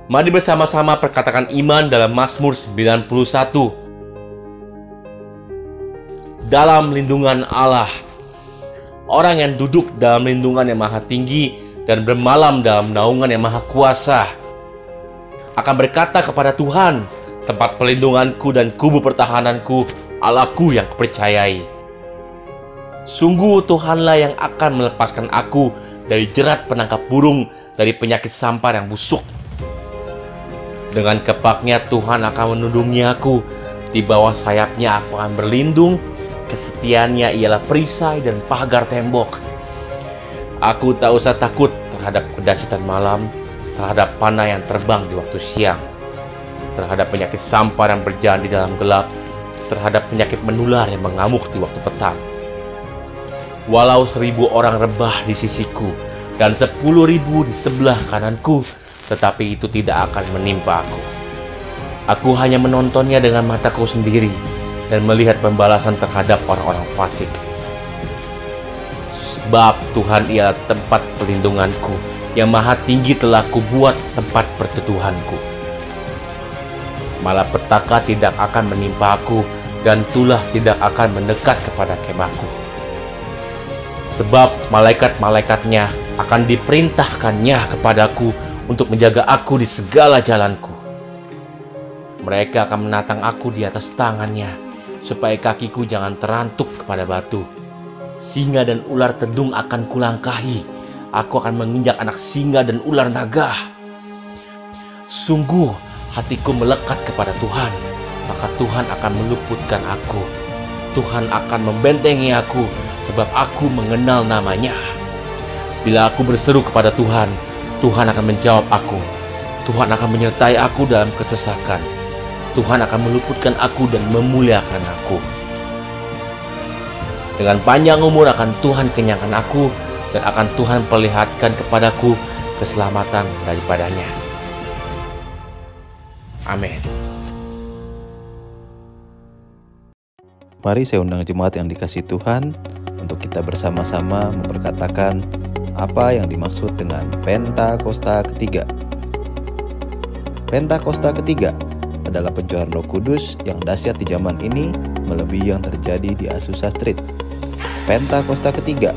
Mari bersama-sama perkatakan iman dalam Mazmur 91. Dalam lindungan Allah. Orang yang duduk dalam lindungan yang maha tinggi dan bermalam dalam naungan yang maha kuasa akan berkata kepada Tuhan, tempat perlindunganku dan kubu pertahananku, Allahku yang kupercayai. Sungguh Tuhanlah yang akan melepaskan aku dari jerat penangkap burung, dari penyakit sampar yang busuk. Dengan kepaknya Tuhan akan menundungi aku, di bawah sayapnya aku akan berlindung, kesetiaannya ialah perisai dan pagar tembok. Aku tak usah takut terhadap kedahsyatan malam, terhadap panah yang terbang di waktu siang, terhadap penyakit sampar yang berjalan di dalam gelap, terhadap penyakit menular yang mengamuk di waktu petang. Walau 1.000 orang rebah di sisiku dan 10.000 di sebelah kananku, tetapi itu tidak akan menimpa aku. Aku hanya menontonnya dengan mataku sendiri dan melihat pembalasan terhadap orang-orang fasik. Sebab Tuhan ialah tempat perlindunganku, yang maha tinggi telah kubuat tempat perteduhanku. Malapetaka tidak akan menimpa aku, dan tulah tidak akan mendekat kepada kemahku. Sebab malaikat-malaikatnya akan diperintahkannya kepadaku untuk menjaga aku di segala jalanku. Mereka akan menatang aku di atas tangannya, supaya kakiku jangan terantuk kepada batu. Singa dan ular tedung akan kulangkahi. Aku akan menginjak anak singa dan ular naga. Sungguh hatiku melekat kepada Tuhan, maka Tuhan akan meluputkan aku. Tuhan akan membentengi aku, sebab aku mengenal namanya. Bila aku berseru kepada Tuhan, Tuhan akan menjawab aku. Tuhan akan menyertai aku dalam kesesakan. Tuhan akan meluputkan aku dan memuliakan aku. Dengan panjang umur akan Tuhan kenyangkan aku, dan akan Tuhan perlihatkan kepadaku keselamatan daripadanya. Amin. Mari saya undang jemaat yang dikasihi Tuhan untuk kita bersama-sama memperkatakan apa yang dimaksud dengan Pentakosta ketiga. Pentakosta ketiga adalah pencurahan Roh Kudus yang dahsyat di zaman ini melebihi yang terjadi di Azusa Street. Pentakosta ketiga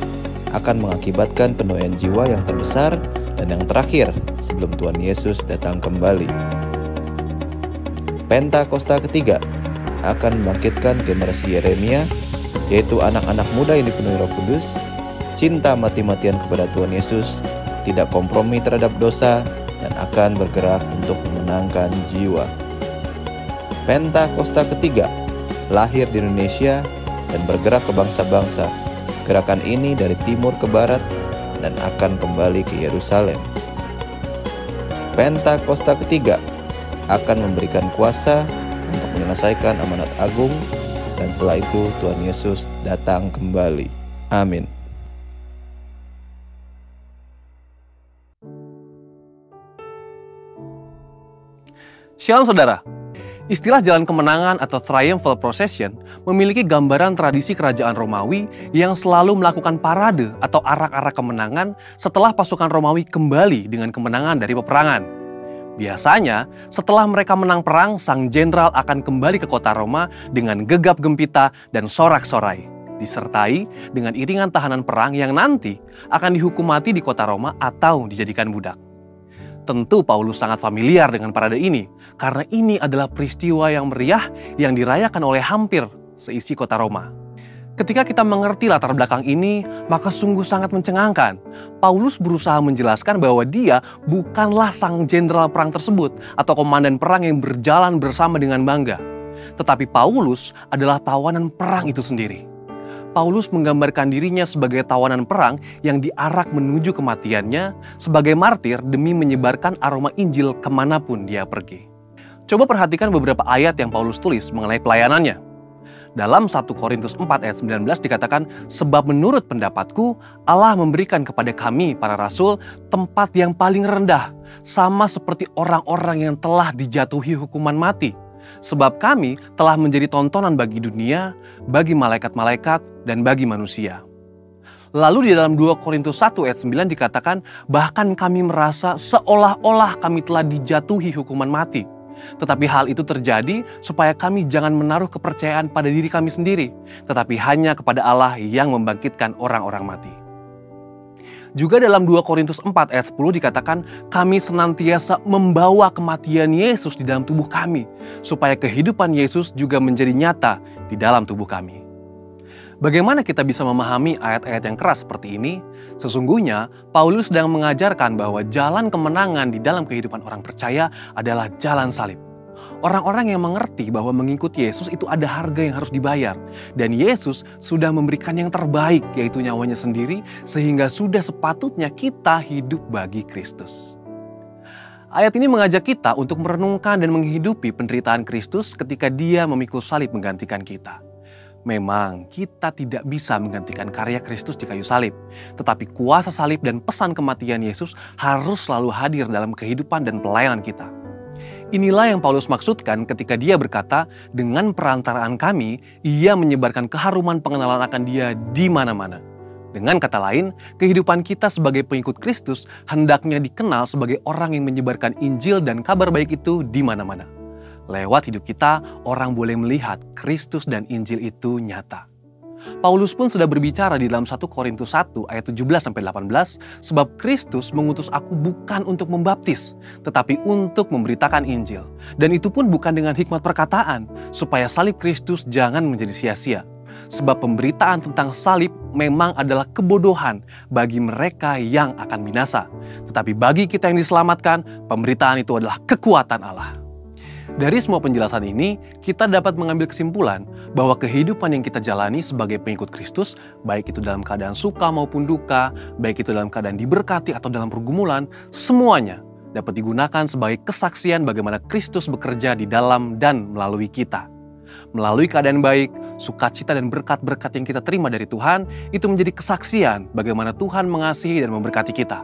akan mengakibatkan penuaian jiwa yang terbesar dan yang terakhir sebelum Tuhan Yesus datang kembali. Pentakosta ketiga akan membangkitkan generasi Yeremia, yaitu anak-anak muda yang dipenuhi Roh Kudus, cinta mati-matian kepada Tuhan Yesus, tidak kompromi terhadap dosa, dan akan bergerak untuk memenangkan jiwa. Pentakosta ketiga lahir di Indonesia dan bergerak ke bangsa-bangsa. Gerakan ini dari timur ke barat dan akan kembali ke Yerusalem. Pentakosta ketiga akan memberikan kuasa untuk menyelesaikan amanat agung, dan setelah itu Tuhan Yesus datang kembali. Amin. Shalom saudara. Istilah Jalan Kemenangan atau Triumphal Procession memiliki gambaran tradisi kerajaan Romawi yang selalu melakukan parade atau arak-arak kemenangan setelah pasukan Romawi kembali dengan kemenangan dari peperangan. Biasanya, setelah mereka menang perang, sang jenderal akan kembali ke kota Roma dengan gegap gempita dan sorak-sorai, disertai dengan iringan tahanan perang yang nanti akan dihukum mati di kota Roma atau dijadikan budak. Tentu Paulus sangat familiar dengan parade ini, karena ini adalah peristiwa yang meriah yang dirayakan oleh hampir seisi kota Roma. Ketika kita mengerti latar belakang ini, maka sungguh sangat mencengangkan. Paulus berusaha menjelaskan bahwa dia bukanlah sang jenderal perang tersebut atau komandan perang yang berjalan bersama dengan bangga. Tetapi Paulus adalah tawanan perang itu sendiri. Paulus menggambarkan dirinya sebagai tawanan perang yang diarak menuju kematiannya sebagai martir demi menyebarkan aroma Injil kemanapun dia pergi. Coba perhatikan beberapa ayat yang Paulus tulis mengenai pelayanannya. Dalam 1 Korintus 4 ayat 19 dikatakan, sebab menurut pendapatku Allah memberikan kepada kami para rasul tempat yang paling rendah, sama seperti orang-orang yang telah dijatuhi hukuman mati. Sebab kami telah menjadi tontonan bagi dunia, bagi malaikat-malaikat, dan bagi manusia. Lalu di dalam 2 Korintus 1 ayat 9 dikatakan, bahkan kami merasa seolah-olah kami telah dijatuhi hukuman mati. Tetapi hal itu terjadi supaya kami jangan menaruh kepercayaan pada diri kami sendiri, tetapi hanya kepada Allah yang membangkitkan orang-orang mati. Juga dalam 2 Korintus 4 ayat 10 dikatakan, kami senantiasa membawa kematian Yesus di dalam tubuh kami, supaya kehidupan Yesus juga menjadi nyata di dalam tubuh kami. Bagaimana kita bisa memahami ayat-ayat yang keras seperti ini? Sesungguhnya, Paulus sedang mengajarkan bahwa jalan kemenangan di dalam kehidupan orang percaya adalah jalan salib. Orang-orang yang mengerti bahwa mengikuti Yesus itu ada harga yang harus dibayar. Dan Yesus sudah memberikan yang terbaik, yaitu nyawanya sendiri, sehingga sudah sepatutnya kita hidup bagi Kristus. Ayat ini mengajak kita untuk merenungkan dan menghidupi penderitaan Kristus ketika Dia memikul salib menggantikan kita. Memang kita tidak bisa menggantikan karya Kristus di kayu salib, tetapi kuasa salib dan pesan kematian Yesus harus selalu hadir dalam kehidupan dan pelayanan kita. Inilah yang Paulus maksudkan ketika dia berkata, dengan perantaraan kami, ia menyebarkan keharuman pengenalan akan Dia di mana-mana. Dengan kata lain, kehidupan kita sebagai pengikut Kristus hendaknya dikenal sebagai orang yang menyebarkan Injil dan kabar baik itu di mana-mana. Lewat hidup kita, orang boleh melihat Kristus dan Injil itu nyata. Paulus pun sudah berbicara di dalam 1 Korintus 1 ayat 17-18, sebab Kristus mengutus aku bukan untuk membaptis, tetapi untuk memberitakan Injil. Dan itu pun bukan dengan hikmat perkataan, supaya salib Kristus jangan menjadi sia-sia. Sebab pemberitaan tentang salib memang adalah kebodohan bagi mereka yang akan binasa. Tetapi bagi kita yang diselamatkan, pemberitaan itu adalah kekuatan Allah. Dari semua penjelasan ini, kita dapat mengambil kesimpulan bahwa kehidupan yang kita jalani sebagai pengikut Kristus, baik itu dalam keadaan suka maupun duka, baik itu dalam keadaan diberkati atau dalam pergumulan, semuanya dapat digunakan sebagai kesaksian bagaimana Kristus bekerja di dalam dan melalui kita. Melalui keadaan baik, sukacita dan berkat-berkat yang kita terima dari Tuhan, itu menjadi kesaksian bagaimana Tuhan mengasihi dan memberkati kita.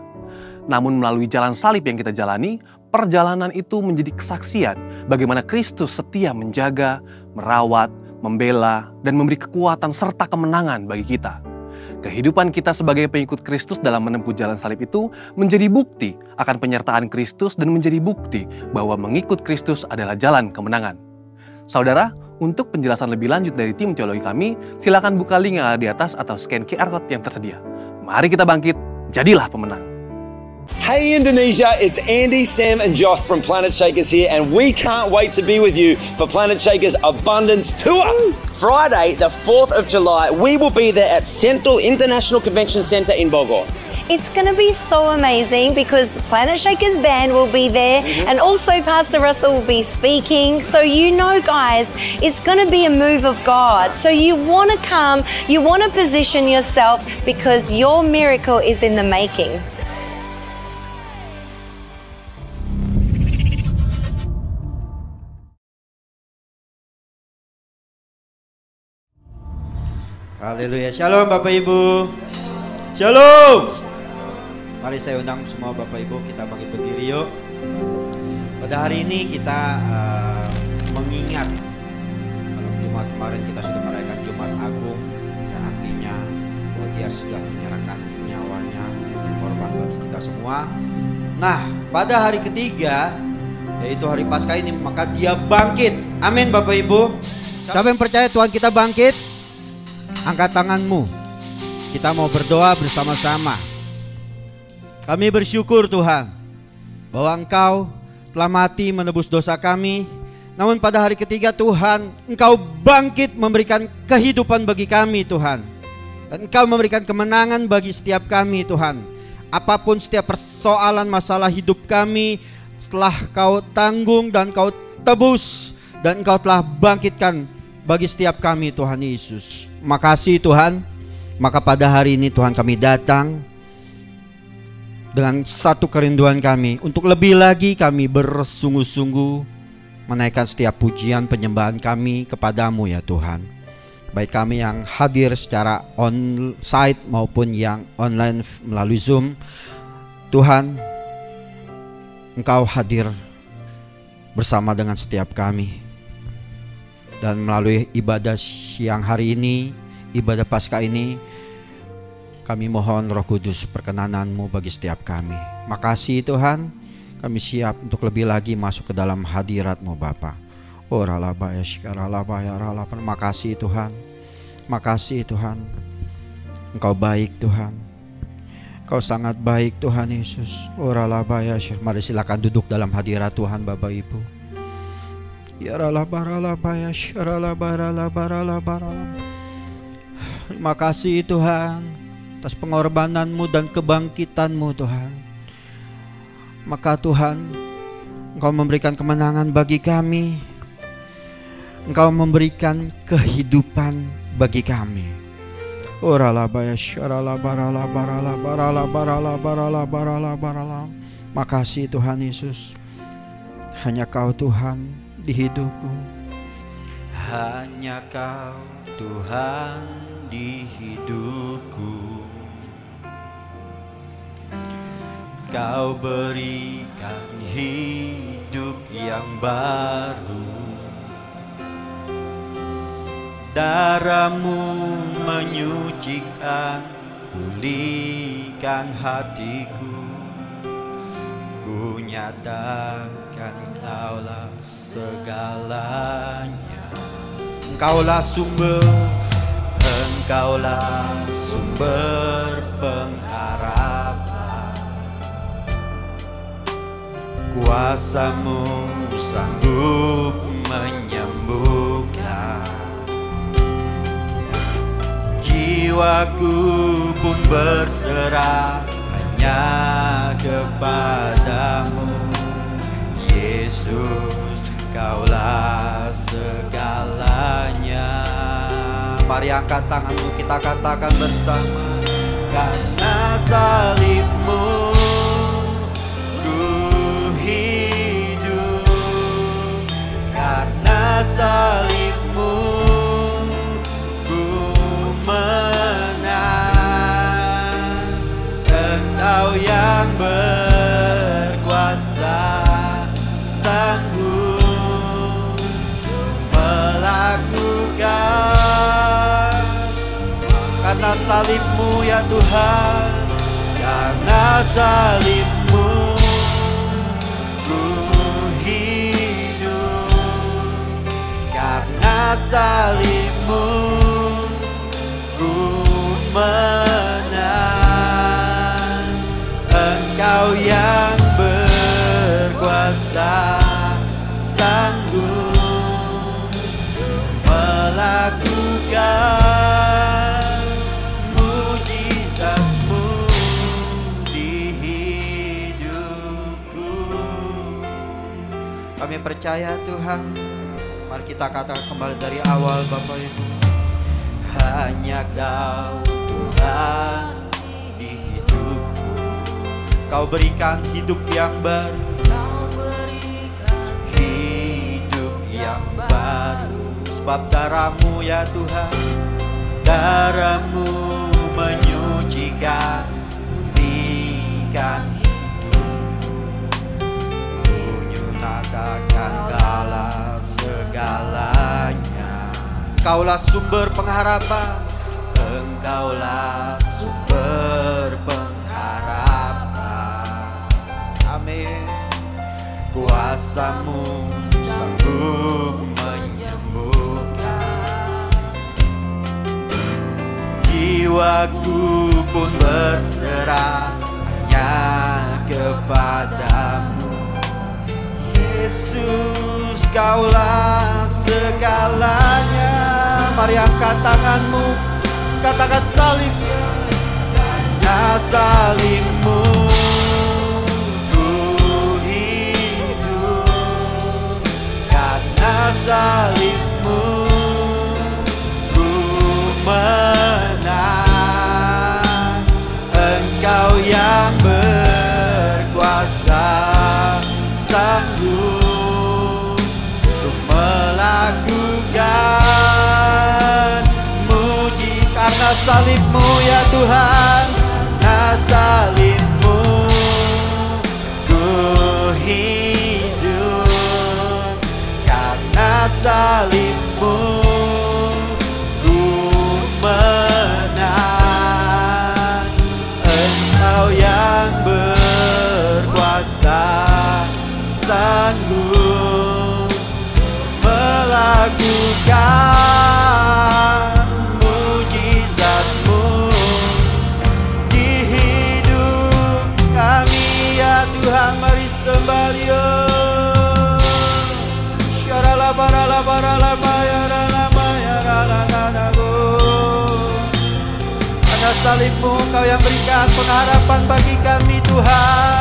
Namun melalui jalan salib yang kita jalani, perjalanan itu menjadi kesaksian bagaimana Kristus setia menjaga, merawat, membela, dan memberi kekuatan serta kemenangan bagi kita. Kehidupan kita sebagai pengikut Kristus dalam menempuh jalan salib itu menjadi bukti akan penyertaan Kristus dan menjadi bukti bahwa mengikut Kristus adalah jalan kemenangan. Saudara, untuk penjelasan lebih lanjut dari tim teologi kami, silakan buka link yang ada di atas atau scan QR Code yang tersedia. Mari kita bangkit, jadilah pemenang. Hey Indonesia, it's Andy, Sam and Josh from Planet Shakers here, and we can't wait to be with you for Planet Shakers Abundance Tour. Friday, the 4th of July, we will be there at Central International Convention Centre in Bogor. It's going to be so amazing because the Planet Shakers band will be there and also Pastor Russell will be speaking. So you know, guys, it's going to be a move of God. So you want to come, you want to position yourself because your miracle is in the making. Haleluya. Shalom Bapak Ibu. Shalom. Mari saya undang semua Bapak Ibu, kita bangkit berdiri yuk. Pada hari ini kita mengingat, kalau Jumat kemarin kita sudah merayakan Jumat Agung, yang artinya bahwa Dia sudah menyerahkan nyawanya korban bagi kita semua. Nah, pada hari ketiga, yaitu hari Paskah ini, maka Dia bangkit. Amin Bapak Ibu. Siapa yang percaya Tuhan kita bangkit? Angkat tanganmu. Kita mau berdoa bersama-sama. Kami bersyukur Tuhan bahwa Engkau telah mati menebus dosa kami. Namun pada hari ketiga Tuhan, Engkau bangkit memberikan kehidupan bagi kami Tuhan. Dan Engkau memberikan kemenangan bagi setiap kami Tuhan. Apapun setiap persoalan masalah hidup kami, setelah Kau tanggung dan Kau tebus, dan Engkau telah bangkitkan bagi setiap kami Tuhan Yesus. Makasih Tuhan. Maka pada hari ini Tuhan kami datang dengan satu kerinduan kami untuk lebih lagi kami bersungguh-sungguh menaikkan setiap pujian penyembahan kami kepadamu ya Tuhan. Baik kami yang hadir secara on-site maupun yang online melalui Zoom. Tuhan, Engkau hadir bersama dengan setiap kami. Dan melalui ibadah siang hari ini, ibadah Paskah ini, Kami mohon Roh Kudus perkenanan-Mu bagi setiap kami. Makasih Tuhan, kami siap untuk lebih lagi masuk ke dalam hadirat-Mu Bapa. Oh ralabaya shikaralabaya ralapan. Makasih Tuhan. Makasih Tuhan. Engkau baik Tuhan. Engkau sangat baik Tuhan Yesus. Oh ralabaya. Mari silakan duduk dalam hadirat Tuhan Bapak Ibu. Ya ralabaralabaya shiralabaralabaralabaralab. Terima kasih Tuhan atas pengorbanan-Mu dan kebangkitan-Mu Tuhan. Maka Tuhan, Engkau memberikan kemenangan bagi kami. Engkau memberikan kehidupan bagi kami. Makasih Tuhan Yesus. Hanya Kau Tuhan di hidupku. Hanya Kau Tuhan di hidupku. Kau berikan hidup yang baru. Darah-Mu menyucikan, pulihkan hatiku. Ku nyatakan Kaulah segalanya. Engkaulah sumber, Engkaulah sumber pengharapan. Kuasa-Mu sanggup menyembuhkan. Jiwaku pun berserah hanya kepadamu. Yesus, Kaulah segalanya. Mari angkat tanganmu, kita katakan bersama. Karena salib-Mu ku hidup. Karena salib-Mu ku menang. Engkau yang berkuasa, sanggup melakukan. Karena salib-Mu ya Tuhan, karena salib-Mu ku hidup. Karena salib-Mu ku menang. Engkau yang berkuasa, sanggup melakukan mujizat-Mu di hidupku. Kami percaya Tuhan. Mari kita katakan kembali dari awal Bapak Ibu. Hanya Kau Tuhan di hidupku. Kau berikan hidup yang baru. Hidup yang baru. Sebab darah-Mu ya Tuhan, darah-Mu menyucikan, pulihkan hidupku. Ku nyatakan Kaulah segalanya. Kaulah sumber pengharapan. Engkaulah sumber pengharapan. Amin. Kuasa-Mu sanggup menyembuhkan. Jiwaku pun berserah hanya kepadamu. Yesus, Kaulah segalanya. Mari angkat tanganmu, katakan salib-Nya. Karena salib-Mu ku hidup. Karena salib-Mu ku menang. Engkau yang berkuasa, sanggup untuk melakukan mujizat. Karena salib-Mu ya Tuhan, karena salib-Mu ku hidup. Karena salib-Mu ku menang. sanggup melakukan mujizat-Mu di hidup kami ya Tuhan. Mari sembah Dia. Karena salib-Mu Kau yang berikan pengharapan bagi kami Tuhan.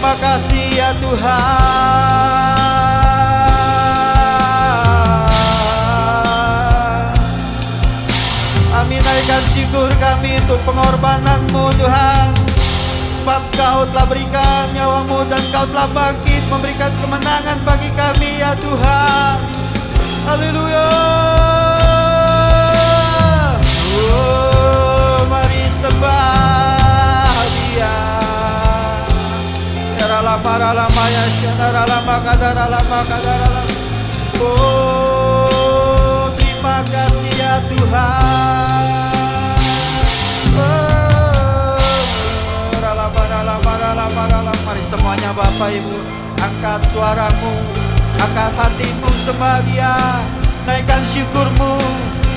Makasih ya Tuhan. Amin. Naikkan syukur kami untuk pengorbanan-Mu Tuhan. Sebab Kau telah berikan nyawa-Mu dan Kau telah bangkit memberikan kemenangan bagi kami ya Tuhan. Haleluya. Oh, mari sembah Dia. Oh, terima kasih ya Tuhan. Mari semuanya Bapak Ibu, angkat suaramu, angkat hatimu, sembah Dia, naikkan syukurmu,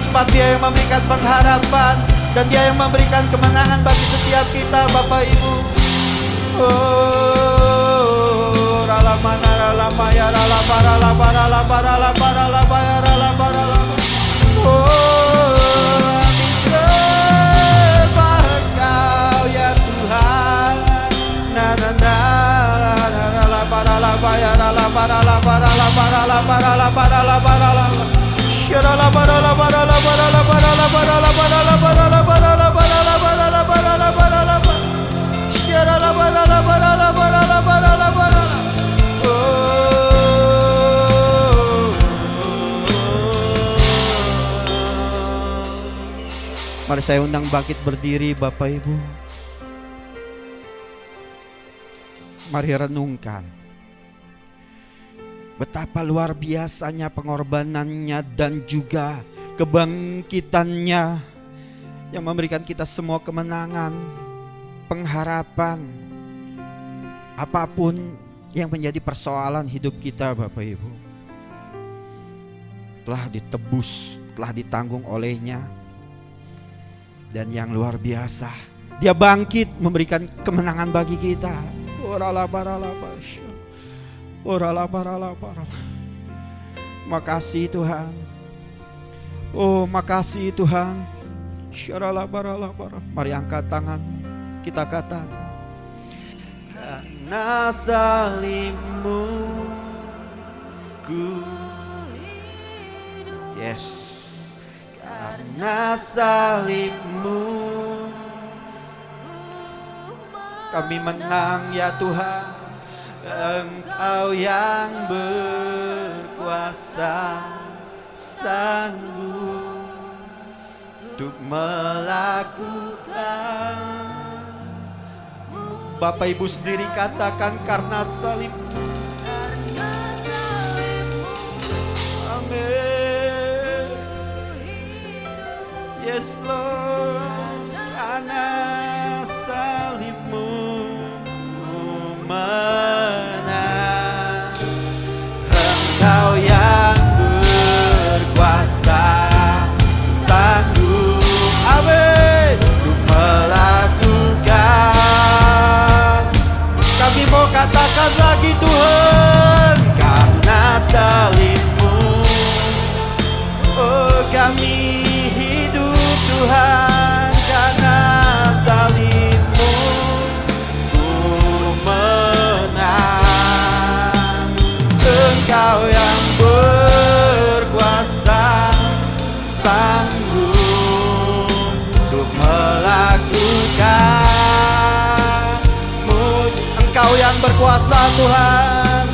sebab Dia yang memberikan pengharapan dan Dia yang memberikan kemenangan bagi setiap kita Bapak Ibu. Oh, ralamana ralama ya ralaba ralaba ralaba ralaba ralaba ya ralaba ralaba. Oh, sembah Kau ya Tuhan. Na na na ralaba ralaba ya ralaba ralaba ralaba ralaba ralaba ralaba ralaba. Ralaba ralaba ralaba ralaba ralaba ralaba ralaba ralaba ralaba ralaba ralaba ralaba ralaba. Mari saya undang bangkit berdiri Bapak Ibu. Mari renungkan betapa luar biasanya pengorbanannya dan juga kebangkitannya yang memberikan kita semua kemenangan, pengharapan. Apapun yang menjadi persoalan hidup kita Bapak Ibu, telah ditebus, telah ditanggung olehnya. Dan yang luar biasa, Dia bangkit memberikan kemenangan bagi kita. Makasih Tuhan. Oh, makasih Tuhan. Mari angkat tangan, kita katakan, karena salib-Mu ku hidup. Yes. Karena salib-Mu kami menang ya Tuhan. Engkau yang berkuasa, sanggup untuk melakukan. Bapak Ibu sendiri katakan, karena salib-Mu. Amin. Yes Lord, karena salib-Mu ku menang. Engkau yang berkuasa, sanggup, amin, untuk melakukan. Kami mau katakan lagi Tuhan, karena salib-Mu, oh kami hidup Tuhan, karena salib-Mu ku menang. Engkau yang berkuasa, sanggup untuk melakukan. Engkau yang berkuasa Tuhan,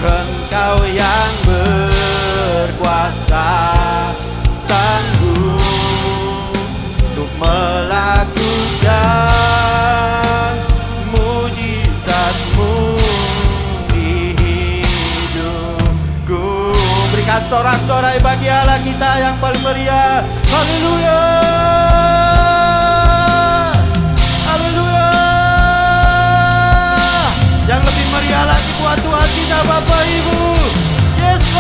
Engkau yang berkuasa, sanggup untuk melakukan mujizat-Mu di Sorak-sorai bagi Allah kita yang paling meriah. Haleluya. Haleluya. Yang lebih meriah lagi buat Tuhan kita Bapak Ibu. Yesus,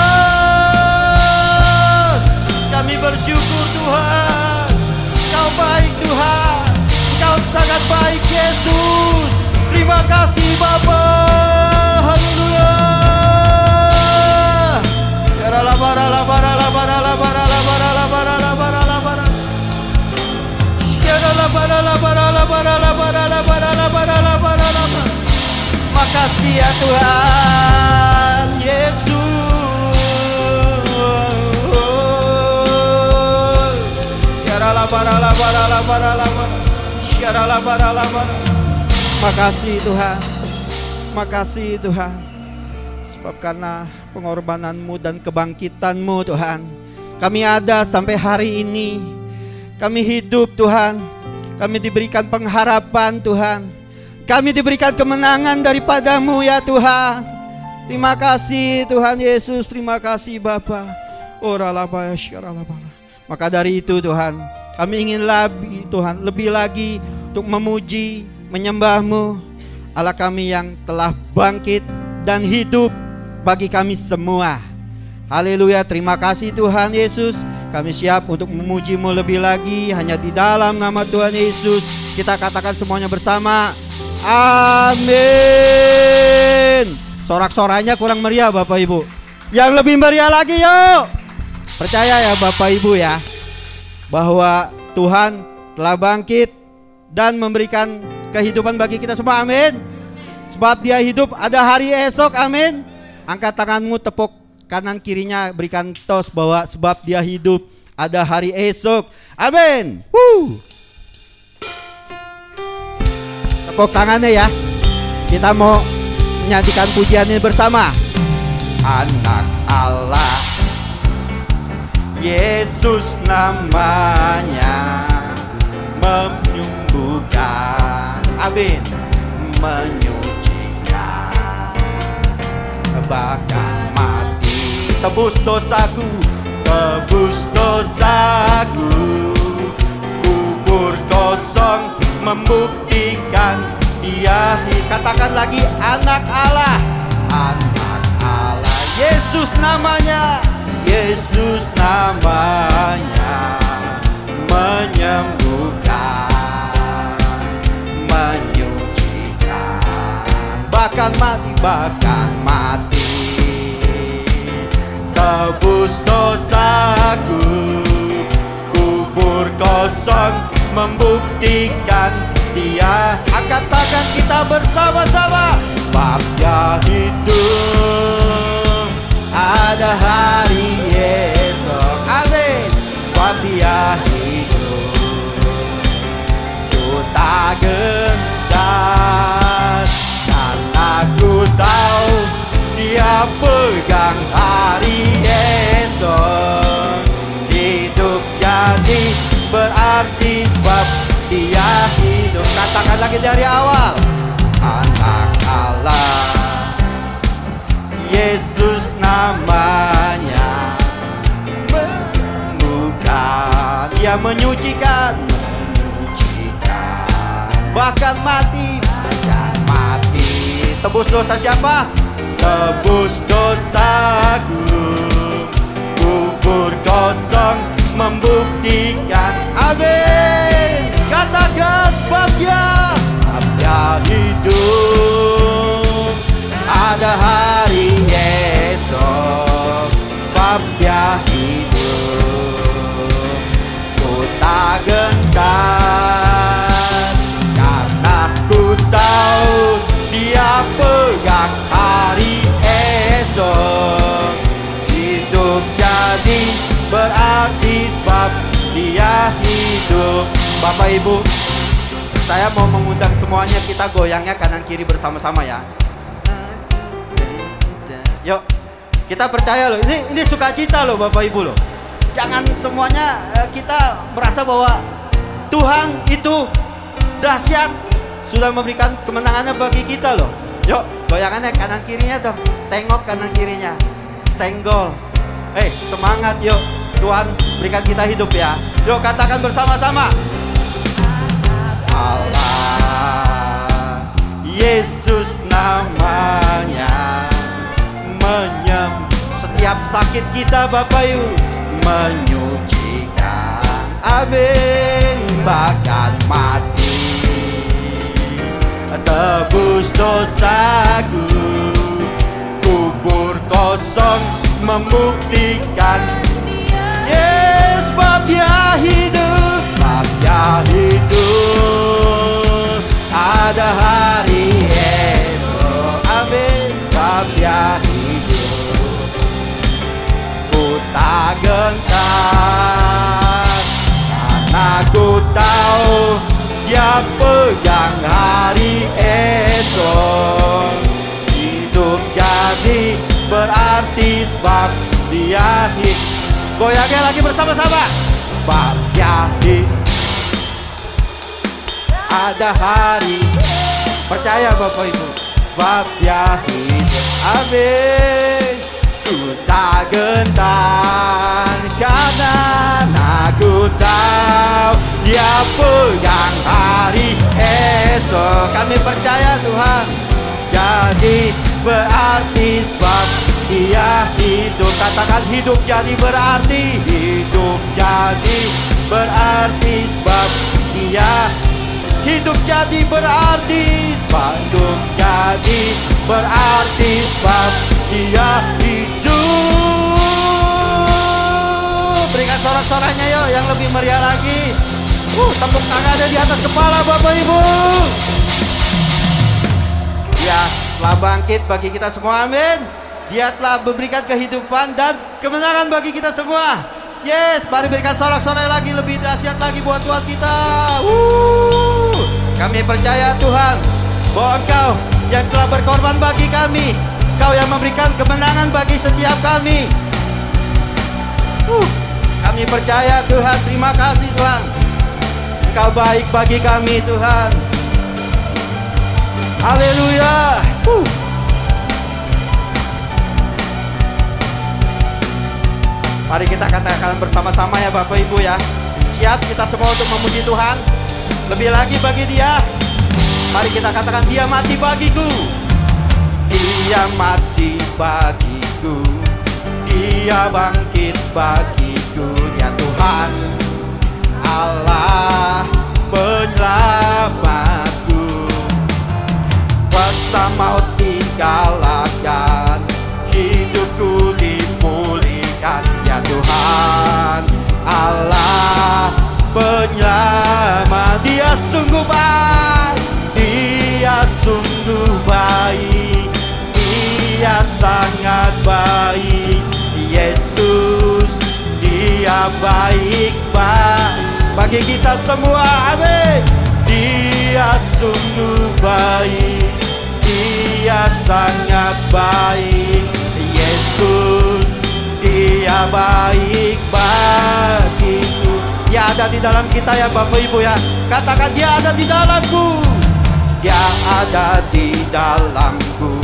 kami bersyukur Tuhan. Kau baik Tuhan. Kau sangat baik Yesus. Terima kasih Bapa. Haleluya. Makasih ya Tuhan Yesus. Makasih Tuhan. Makasih Tuhan. Sebab karena pengorbananmu dan kebangkitanmu Tuhan, kami ada sampai hari ini. Kami hidup Tuhan. Kami diberikan pengharapan Tuhan. Kami diberikan kemenangan daripadamu ya Tuhan. Terima kasih Tuhan Yesus. Terima kasih Bapa. Maka dari itu Tuhan, kami ingin lebih lagi untuk memuji, menyembah-Mu, Allah kami yang telah bangkit dan hidup bagi kami semua. Haleluya, terima kasih Tuhan Yesus. Kami siap untuk memuji-Mu lebih lagi. Hanya di dalam nama Tuhan Yesus kita katakan semuanya bersama, amin. Sorak-soranya kurang meriah Bapak Ibu. Yang lebih meriah lagi yuk. Percaya ya Bapak Ibu ya, bahwa Tuhan telah bangkit dan memberikan kehidupan bagi kita semua, amin. Sebab Dia hidup, ada hari esok, amin. Angkat tanganmu, tepuk kanan kirinya, berikan tos bahwa sebab Dia hidup, ada hari esok, amin. Tepuk tangannya ya. Kita mau menyanyikan pujian ini bersama. Anak Allah, Yesus namanya, menyembuhkan, amin, menyucikan, bahkan mati, tebus dosaku, tebus dosaku, kubur kosong membuktikan Dia. Katakan lagi, anak Allah, anak Allah, Yesus namanya, Yesus namanya, menyembuhkan, menyucikan, bahkan mati, tebus dosaku, kubur kosong membuktikan Dia. Angkat tangan kita bersama-sama. Sebab Dia hidup, ada hari esok, amin. Sebab Dia hidup, ku tak gentar, karena ku tahu Dia pegang hari esok. Hidup jadi berarti sebab Dia hidup. Katakan lagi dari awal. Anak Allah, Yesus namanya, menyembuhkan, Dia menyucikan, bahkan mati, tebus dosa siapa? Tebus dosaku, kubur kosong membuktikan, amin. Katakan sebab Dia hidup, ada hari esok. Sebab Dia hidup, ku tak gentar, karena ku tahu Dia pegang hari esok. Hidup jadi berarti sebab Dia hidup. Bapak Ibu, saya mau mengundang semuanya, kita goyangnya kanan kiri bersama-sama ya. Yuk, kita percaya loh, ini sukacita loh Bapak Ibu loh. Jangan semuanya kita merasa bahwa Tuhan itu dahsyat, sudah memberikan kemenangannya bagi kita loh. Yuk, goyangannya kanan kirinya dong. Tengok kanan kirinya, senggol. Semangat yuk. Tuhan berikan kita hidup ya. Yuk katakan bersama-sama. Allah, Yesus namanya, setiap sakit kita Bapak Ibu, menyucikan, amin, bahkan mati, tebus dosaku, kubur kosong membuktikan, yes, babnya hidup, ada hari esok, amin, babnya hidup, ku tak gentar, karena ku tahu Dia pegang hari esok. Hidup jadi berarti sebab Dia hidup. Goyangnya lagi bersama-sama. Sebab Dia hidup. Ada hari, percaya Bapak Ibu, sebab Dia hidup. Amin. Ku tak gentar karena aku tahu Dia pegang hari esok. Kami percaya Tuhan. Jadi berarti sebab Dia hidup. Katakan hidup jadi berarti. Hidup jadi berarti sebab Dia hidup jadi berarti. Hidup jadi berarti sebab Dia hidup. Berikan sorak-soraknya yuk yang lebih meriah lagi. Tepuk tangannya di atas kepala Bapak Ibu. Dia telah bangkit bagi kita semua, amin. Dia telah memberikan kehidupan dan kemenangan bagi kita semua. Yes, mari berikan sorak-sorai lagi, lebih dahsyat lagi buat Tuhan kita. Kami percaya Tuhan bahwa Engkau yang telah berkorban bagi kami, Engkau yang memberikan kemenangan bagi setiap kami. Kami percaya Tuhan, terima kasih Tuhan. Engkau baik bagi kami Tuhan. Haleluya. Mari kita katakan bersama-sama ya Bapak Ibu ya. Siap kita semua untuk memuji Tuhan. Lebih lagi bagi Dia. Mari kita katakan Dia mati bagiku. Dia mati bagiku. Dia bangkit bagiku. Ya Tuhan Allah penyelamatku. Kuasa maut dikalahkan, hidupku dipulihkan. Ya Tuhan Allah penyelamat. Dia sungguh baik, Dia sungguh baik, Dia sangat baik. Yesus Dia baik bagi kita semua, amin. Dia sungguh baik, Dia sangat baik. Yesus Dia baik bagiku. Dia ada di dalam kita ya Bapak Ibu ya. Katakan Dia ada di dalamku. Dia ada di dalamku,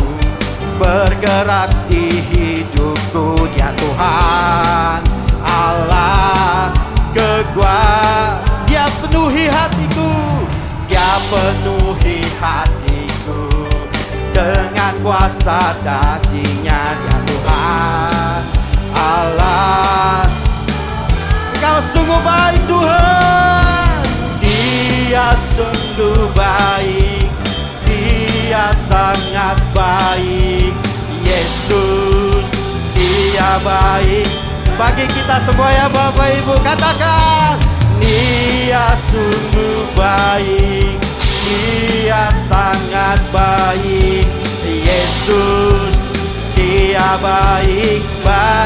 bergerak di hidupku. Dia Tuhan Allah kekuatan. Dia penuhi hatiku. Dia penuhi hatiku dengan kuasa dahsyatnya. Dia Tuhan Allah, Engkau sungguh baik Tuhan. Dia sungguh baik, Dia sangat baik. Yesus Dia baik bagi kita semua ya Bapak Ibu. Katakan Dia sungguh baik, Dia sangat baik. Yesus Dia baik.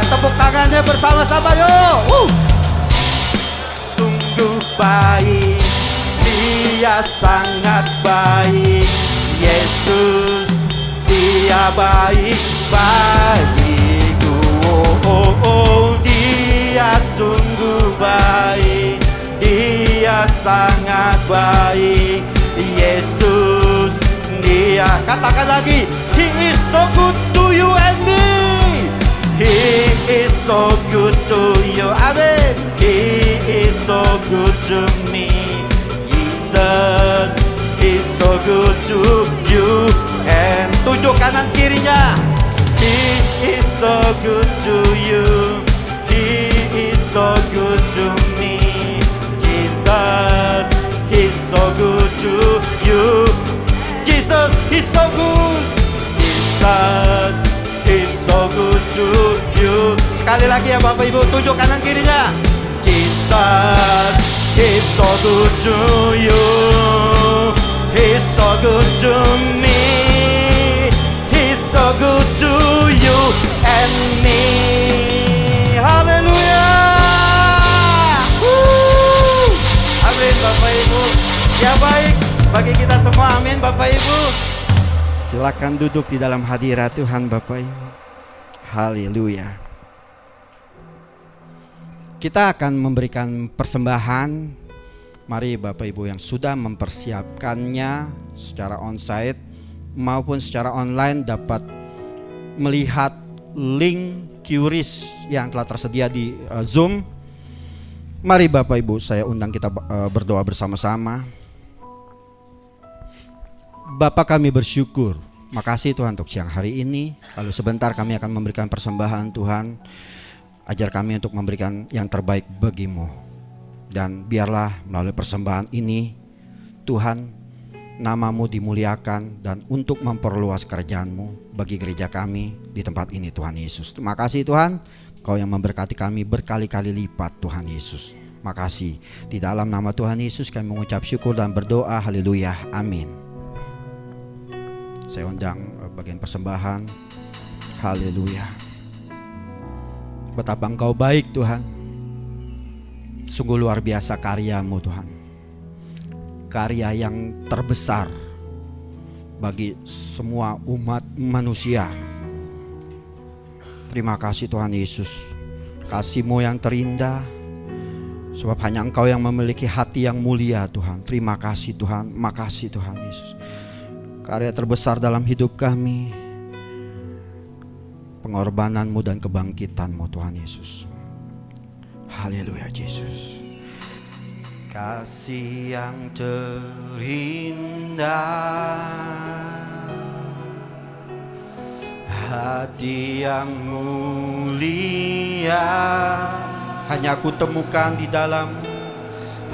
Tepuk tangannya bersama-sama yuk. Sungguh baik, Dia sangat baik. Yesus Dia baik bagiku. Dia sungguh baik, Dia sangat baik. Yesus Dia, katakan lagi, He is so good to you and me. He is so so good to you. Amen. He is so good to me. Jesus is so good to you. And tunjuk kanan kirinya. He is so good to you. He is so good to me. Jesus is so good to you. Jesus is so good. Jesus is so good to you. Sekali lagi ya Bapak Ibu, tunjuk kanan kirinya. Jesus is so good to you. He's so good to me. He's so good to you and me. Haleluya. Amin Bapak Ibu. Ya baik, bagi kita semua amin Bapak Ibu. Silakan duduk di dalam hadirat Tuhan Bapak Ibu. Haleluya. Kita akan memberikan persembahan. Mari Bapak Ibu yang sudah mempersiapkannya secara onsite maupun secara online dapat melihat link QRIS yang telah tersedia di Zoom. Mari Bapak Ibu, saya undang kita berdoa bersama-sama. Bapa kami bersyukur, makasih Tuhan untuk siang hari ini. Lalu sebentar kami akan memberikan persembahan Tuhan. Ajar kami untuk memberikan yang terbaik bagimu. Dan biarlah melalui persembahan ini Tuhan, namamu dimuliakan dan untuk memperluas kerajaan-Mu bagi gereja kami di tempat ini Tuhan Yesus. Terima kasih Tuhan, Kau yang memberkati kami berkali-kali lipat Tuhan Yesus. Makasih. Di dalam nama Tuhan Yesus kami mengucap syukur dan berdoa. Haleluya. Amin. Saya undang bagian persembahan. Haleluya. Betapa Engkau baik Tuhan. Sungguh luar biasa karya-Mu Tuhan. Karya yang terbesar bagi semua umat manusia. Terima kasih Tuhan Yesus. Kasih-Mu yang terindah. Sebab hanya Engkau yang memiliki hati yang mulia Tuhan. Terima kasih Tuhan. Makasih Tuhan Yesus. Karya terbesar dalam hidup kami, pengorbanan-Mu dan kebangkitan-Mu Tuhan Yesus. Haleluya Yesus. Kasih yang terindah, hati yang mulia, hanya ku temukan di dalam,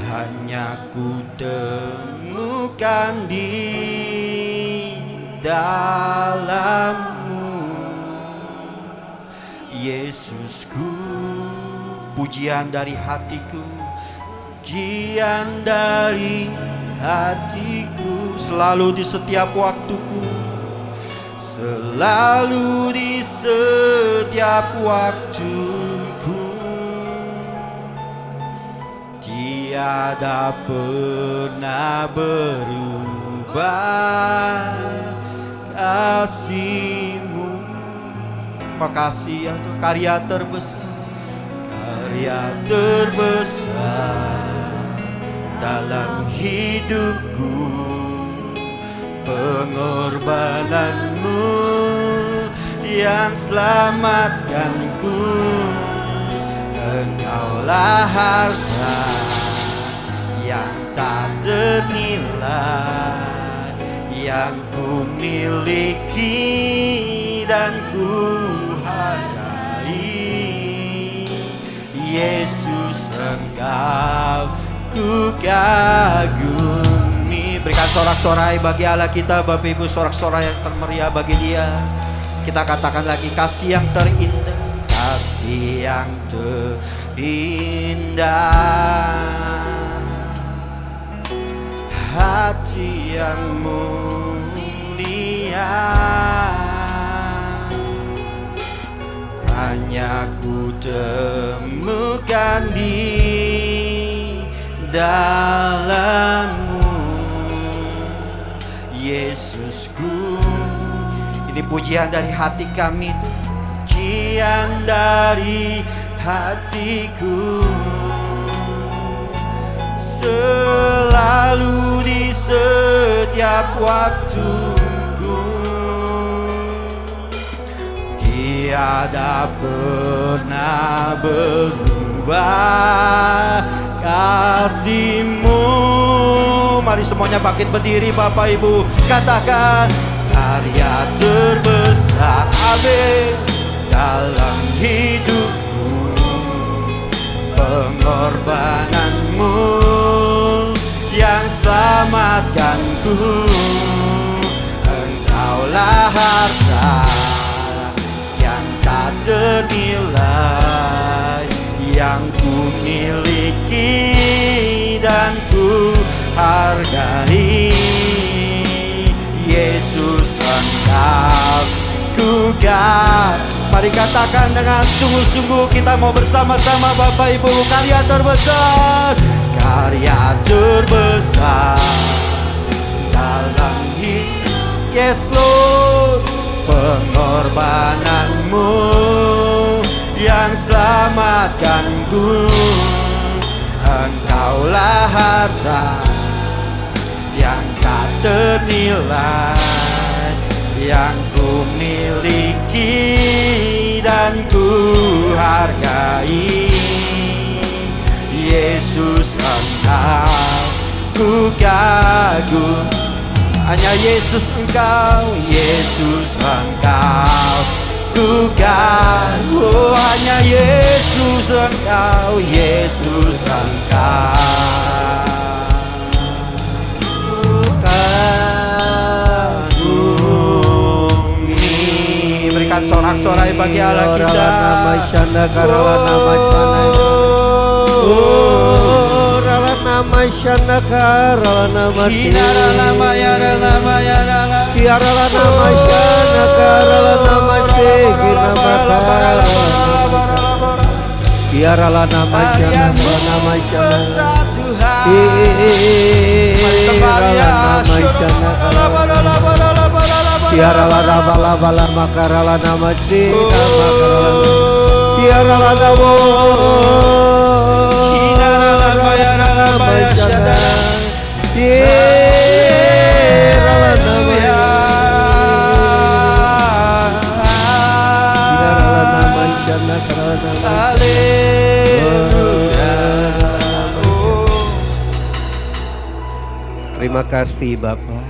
hanya ku temukan di dalam-Mu Yesusku. Pujian dari hatiku, pujian dari hatiku, selalu di setiap waktuku, selalu di setiap waktuku. Tiada pernah berubah kasih-Mu. Makasih ya Tuhan, karya terbesar, karya terbesar dalam hidupku, pengorbanan-Mu yang selamatkanku. Engkaulah harta yang tak ternilai, yang ku miliki dan ku hargai. Yesus, Engkau ku kagumi. Berikan sorak-sorai bagi Allah kita Bapak Ibu, sorak-sorai yang termeriah bagi Dia. Kita katakan lagi, kasih yang terindah, kasih yang terindah, hati yang mulia, hanya ku temukan di dalam-Mu Yesusku. Ini pujian dari hati kami, pujian dari hatiku, selalu di setiap waktuku. tiada pernah berubah kasih-Mu. Mari semuanya bangkit berdiri Bapak Ibu, katakan karya terbesar amin dalam hidupku, pengorbanan-Mu yang selamatkanku. Engkaulah harta yang tak ternilai, yang ku miliki dan ku hargai. Yesus Engkau kugat. Mari katakan dengan sungguh-sungguh, kita mau bersama-sama Bapak Ibu, karya terbesar, karya terbesar dalam hidup. Yes Lord, pengorbanan-Mu yang selamatkanku. Engkaulah harta yang tak ternilai, yang ku miliki dan ku hargai. Yesus Engkau ku kagum, hanya Yesus Engkau, Yesus Engkau ku kagum, hanya Yesus Engkau, Yesus Engkau ku kagumi. Berikan sorak-sorai bagi Allah kita. Terima kasih Bapa.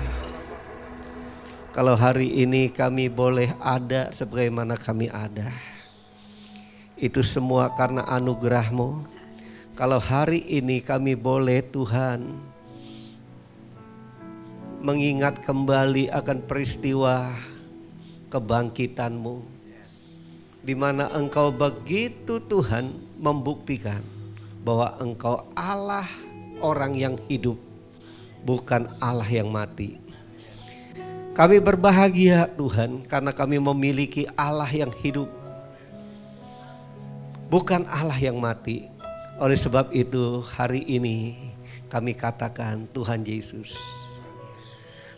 Kalau hari ini kami boleh ada sebagaimana kami ada, itu semua karena anugerah-Mu. Kalau hari ini kami boleh Tuhan mengingat kembali akan peristiwa kebangkitan-Mu, di mana Engkau begitu Tuhan membuktikan bahwa Engkau Allah orang yang hidup, bukan Allah yang mati. Kami berbahagia Tuhan karena kami memiliki Allah yang hidup, bukan Allah yang mati. Oleh sebab itu hari ini kami katakan Tuhan Yesus,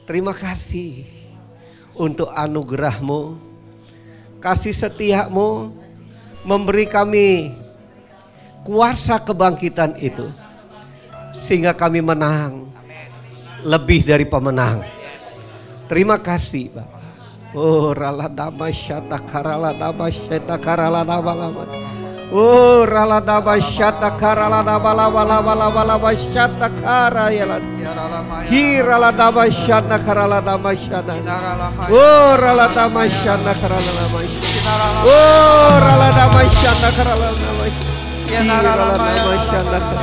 terima kasih untuk anugerah-Mu, kasih setia-Mu memberi kami kuasa kebangkitan itu, sehingga kami menang lebih dari pemenang. Terima kasih Bapak. Oh rala dama syata karala dama syata karala dama lama. Oh rala dama syata karala dama lama lama lama lama syata karaya. Hirala dama syata karala dama syata. Oh rala dama syata karala dama. Oh rala dama syata karala dama. Hirala dama syata.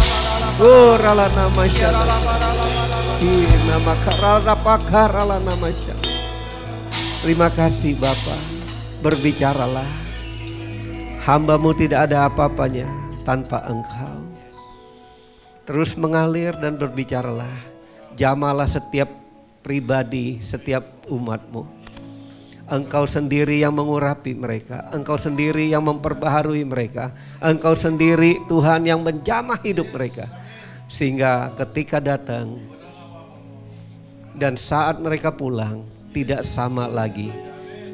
Oh rala dama syata. Nama karala pakarala nama syata. Terima kasih Bapa, berbicaralah. Hamba-Mu tidak ada apa-apanya tanpa Engkau. Terus mengalir dan berbicaralah. Jamalah setiap pribadi, setiap umat-Mu. Engkau sendiri yang mengurapi mereka, Engkau sendiri yang memperbaharui mereka, Engkau sendiri Tuhan yang menjamah hidup mereka. Sehingga ketika datang dan saat mereka pulang tidak sama lagi,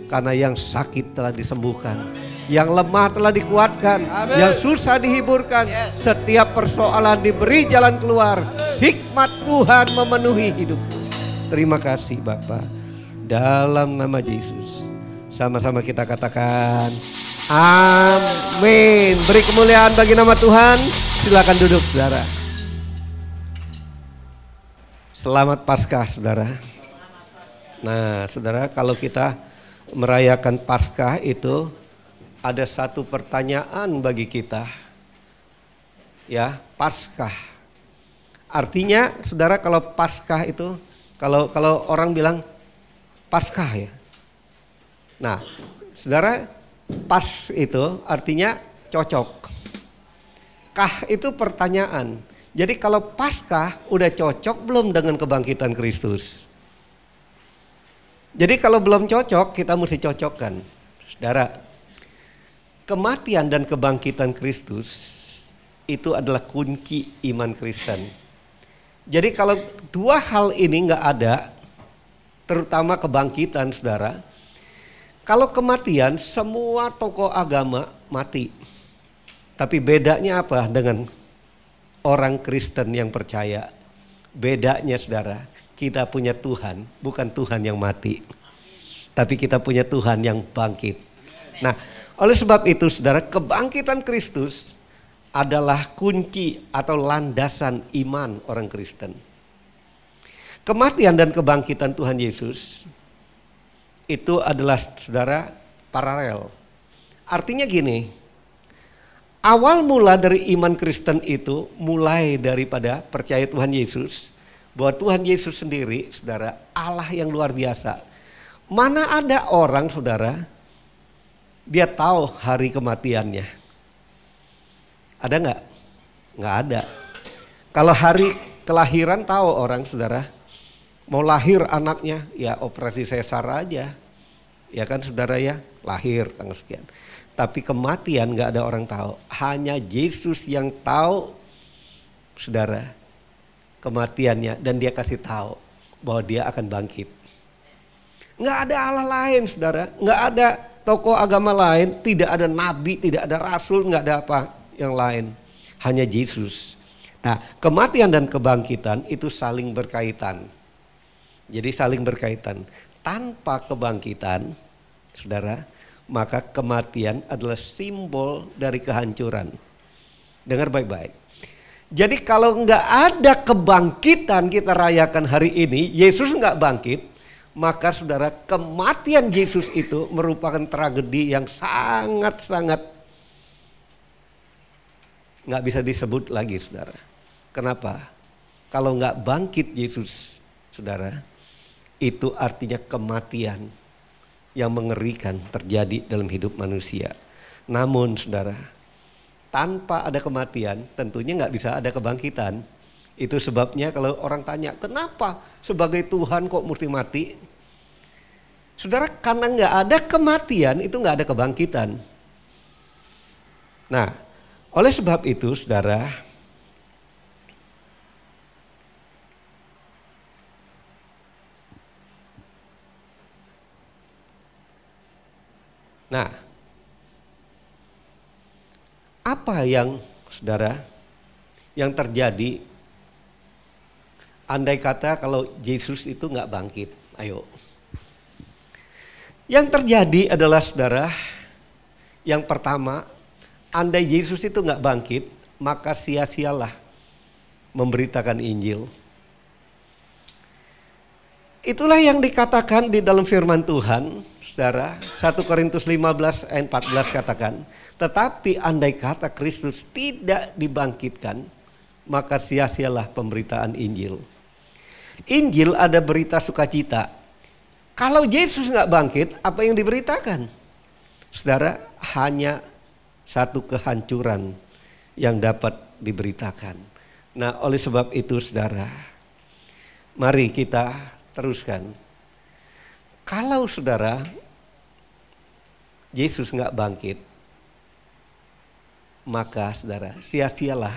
karena yang sakit telah disembuhkan, yang lemah telah dikuatkan, yang susah dihiburkan. Setiap persoalan diberi jalan keluar. Hikmat Tuhan memenuhi hidup. Terima kasih Bapa, dalam nama Yesus Sama-sama kita katakan amin. Beri kemuliaan bagi nama Tuhan. Silakan duduk saudara. Selamat Paskah saudara. Nah saudara, kalau kita merayakan Paskah itu ada satu pertanyaan bagi kita. Ya, Paskah. Artinya saudara, kalau Paskah itu kalau orang bilang Paskah ya. Nah, saudara, pas itu artinya cocok. Kah itu pertanyaan. Jadi kalau Paskah udah cocok belum dengan kebangkitan Kristus? Jadi kalau belum cocok, kita mesti cocokkan. Saudara, kematian dan kebangkitan Kristus itu adalah kunci iman Kristen. Jadi kalau dua hal ini nggak ada, terutama kebangkitan saudara, kalau kematian semua tokoh agama mati. Tapi bedanya apa dengan orang Kristen yang percaya? Bedanya saudara, kita punya Tuhan, bukan Tuhan yang mati. Tapi kita punya Tuhan yang bangkit. Nah, oleh sebab itu saudara, kebangkitan Kristus adalah kunci atau landasan iman orang Kristen. Kematian dan kebangkitan Tuhan Yesus itu adalah saudara paralel. Artinya gini, awal mula dari iman Kristen itu mulai daripada percaya Tuhan Yesus, bahwa Tuhan Yesus sendiri saudara Allah yang luar biasa. Mana ada orang saudara dia tahu hari kematiannya? Ada nggak? Nggak ada. Kalau hari kelahiran tahu orang saudara, mau lahir anaknya ya operasi sesar aja, ya kan saudara ya, lahir tanggal sekian. Tapi kematian nggak ada orang tahu, hanya Yesus yang tahu saudara kematiannya, dan dia kasih tahu bahwa dia akan bangkit. Nggak ada Allah lain saudara, nggak ada tokoh agama lain, tidak ada nabi, tidak ada rasul, nggak ada apa yang lain, hanya Yesus. Nah, kematian dan kebangkitan itu saling berkaitan. Jadi saling berkaitan. Tanpa kebangkitan, saudara, maka kematian adalah simbol dari kehancuran. Dengar baik-baik. Jadi kalau nggak ada kebangkitan kita rayakan hari ini, Yesus nggak bangkit, maka saudara kematian Yesus itu merupakan tragedi yang sangat-sangat nggak bisa disebut lagi saudara. Kenapa? Kalau nggak bangkit Yesus saudara, itu artinya kematian yang mengerikan terjadi dalam hidup manusia. Namun saudara, tanpa ada kematian tentunya nggak bisa ada kebangkitan. Itu sebabnya kalau orang tanya, kenapa sebagai Tuhan kok mesti mati? Saudara, karena nggak ada kematian itu nggak ada kebangkitan. Nah, oleh sebab itu saudara, nah, apa yang saudara yang terjadi andai kata kalau Yesus itu nggak bangkit? Ayo. Yang terjadi adalah saudara, yang pertama, andai Yesus itu nggak bangkit, maka sia-sialah memberitakan Injil. Itulah yang dikatakan di dalam firman Tuhan, saudara. 1 Korintus 15 ayat 14 katakan, tetapi andai kata Kristus tidak dibangkitkan, maka sia-sialah pemberitaan Injil. Injil ada berita sukacita. Kalau Yesus nggak bangkit, apa yang diberitakan? Saudara, hanya satu kehancuran yang dapat diberitakan. Nah, oleh sebab itu saudara, mari kita teruskan. Kalau saudara Yesus nggak bangkit, maka saudara sia-sialah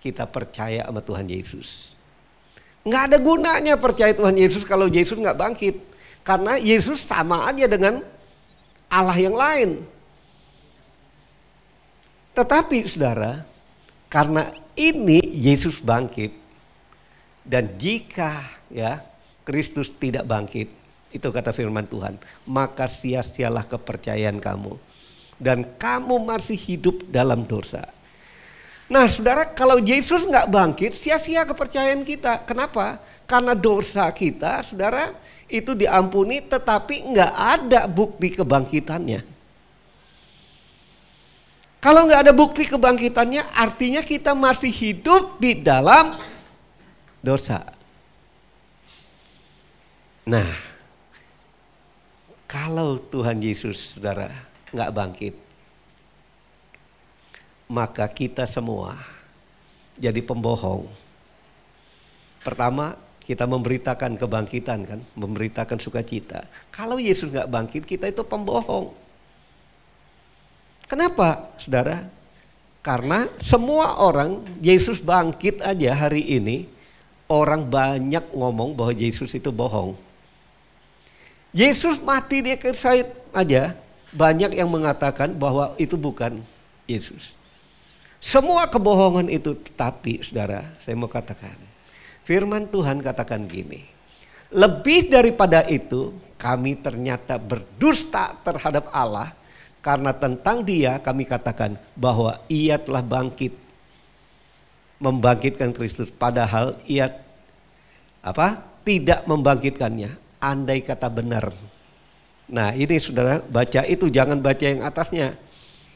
kita percaya sama Tuhan Yesus. Nggak ada gunanya percaya Tuhan Yesus kalau Yesus nggak bangkit. Karena Yesus sama aja dengan Allah yang lain. Tetapi saudara, karena ini Yesus bangkit, dan jika ya Kristus tidak bangkit, Itu kata firman Tuhan. Maka sia-sialah kepercayaan kamu. Dan kamu masih hidup dalam dosa. Nah saudara, kalau Yesus nggak bangkit, sia-sia kepercayaan kita. Kenapa? Karena dosa kita, saudara, itu diampuni tetapi nggak ada bukti kebangkitannya. Kalau nggak ada bukti kebangkitannya, artinya kita masih hidup di dalam dosa. Nah, kalau Tuhan Yesus, saudara, nggak bangkit, maka kita semua jadi pembohong. Pertama, kita memberitakan kebangkitan kan, memberitakan sukacita. Kalau Yesus nggak bangkit, kita itu pembohong. Kenapa, saudara? Karena semua orang, Yesus bangkit aja hari ini, orang banyak ngomong bahwa Yesus itu bohong. Yesus mati di kayu salib aja, banyak yang mengatakan bahwa itu bukan Yesus. Semua kebohongan itu, tetapi saudara, saya mau katakan, firman Tuhan katakan gini, lebih daripada itu kami ternyata berdusta terhadap Allah, karena tentang Dia kami katakan bahwa Ia telah bangkit, membangkitkan Kristus, padahal Ia tidak membangkitkannya, andai kata benar. Nah ini saudara, baca itu, jangan baca yang atasnya.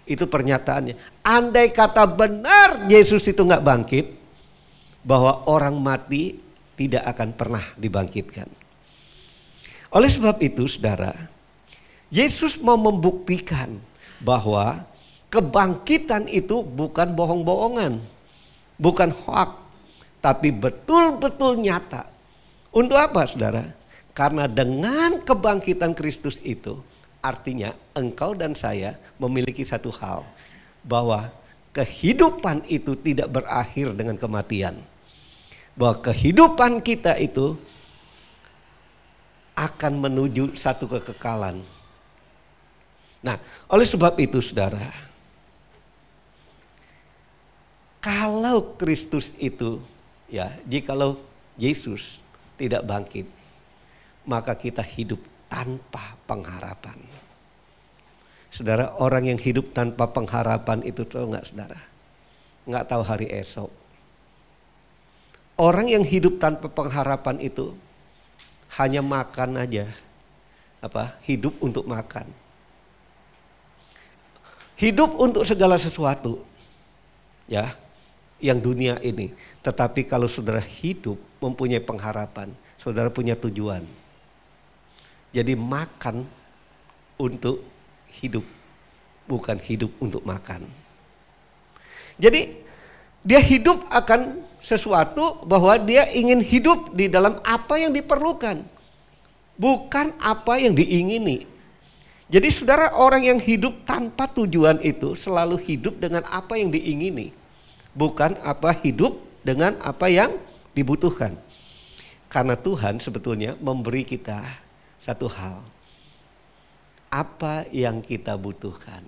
Itu pernyataannya. Andai kata benar Yesus itu nggak bangkit, bahwa orang mati tidak akan pernah dibangkitkan. Oleh sebab itu saudara, Yesus mau membuktikan bahwa kebangkitan itu bukan bohong-bohongan, bukan hoax, tapi betul-betul nyata. Untuk apa saudara? Karena dengan kebangkitan Kristus itu, artinya engkau dan saya memiliki satu hal, bahwa kehidupan itu tidak berakhir dengan kematian. Bahwa kehidupan kita itu akan menuju satu kekekalan. Nah, oleh sebab itu saudara, kalau Kristus itu, ya, jikalau Yesus tidak bangkit, maka kita hidup tanpa pengharapan. Saudara, orang yang hidup tanpa pengharapan itu tahu nggak saudara? Nggak tahu hari esok. Orang yang hidup tanpa pengharapan itu hanya makan aja, hidup untuk makan, hidup untuk segala sesuatu, ya, yang dunia ini. Tetapi kalau saudara hidup mempunyai pengharapan, saudara punya tujuan. Jadi makan untuk hidup, bukan hidup untuk makan. Jadi dia hidup akan sesuatu, bahwa dia ingin hidup di dalam apa yang diperlukan, bukan apa yang diingini. Jadi saudara, orang yang hidup tanpa tujuan itu selalu hidup dengan apa yang diingini, bukan hidup dengan apa yang dibutuhkan. Karena Tuhan sebetulnya memberi kita satu hal, apa yang kita butuhkan.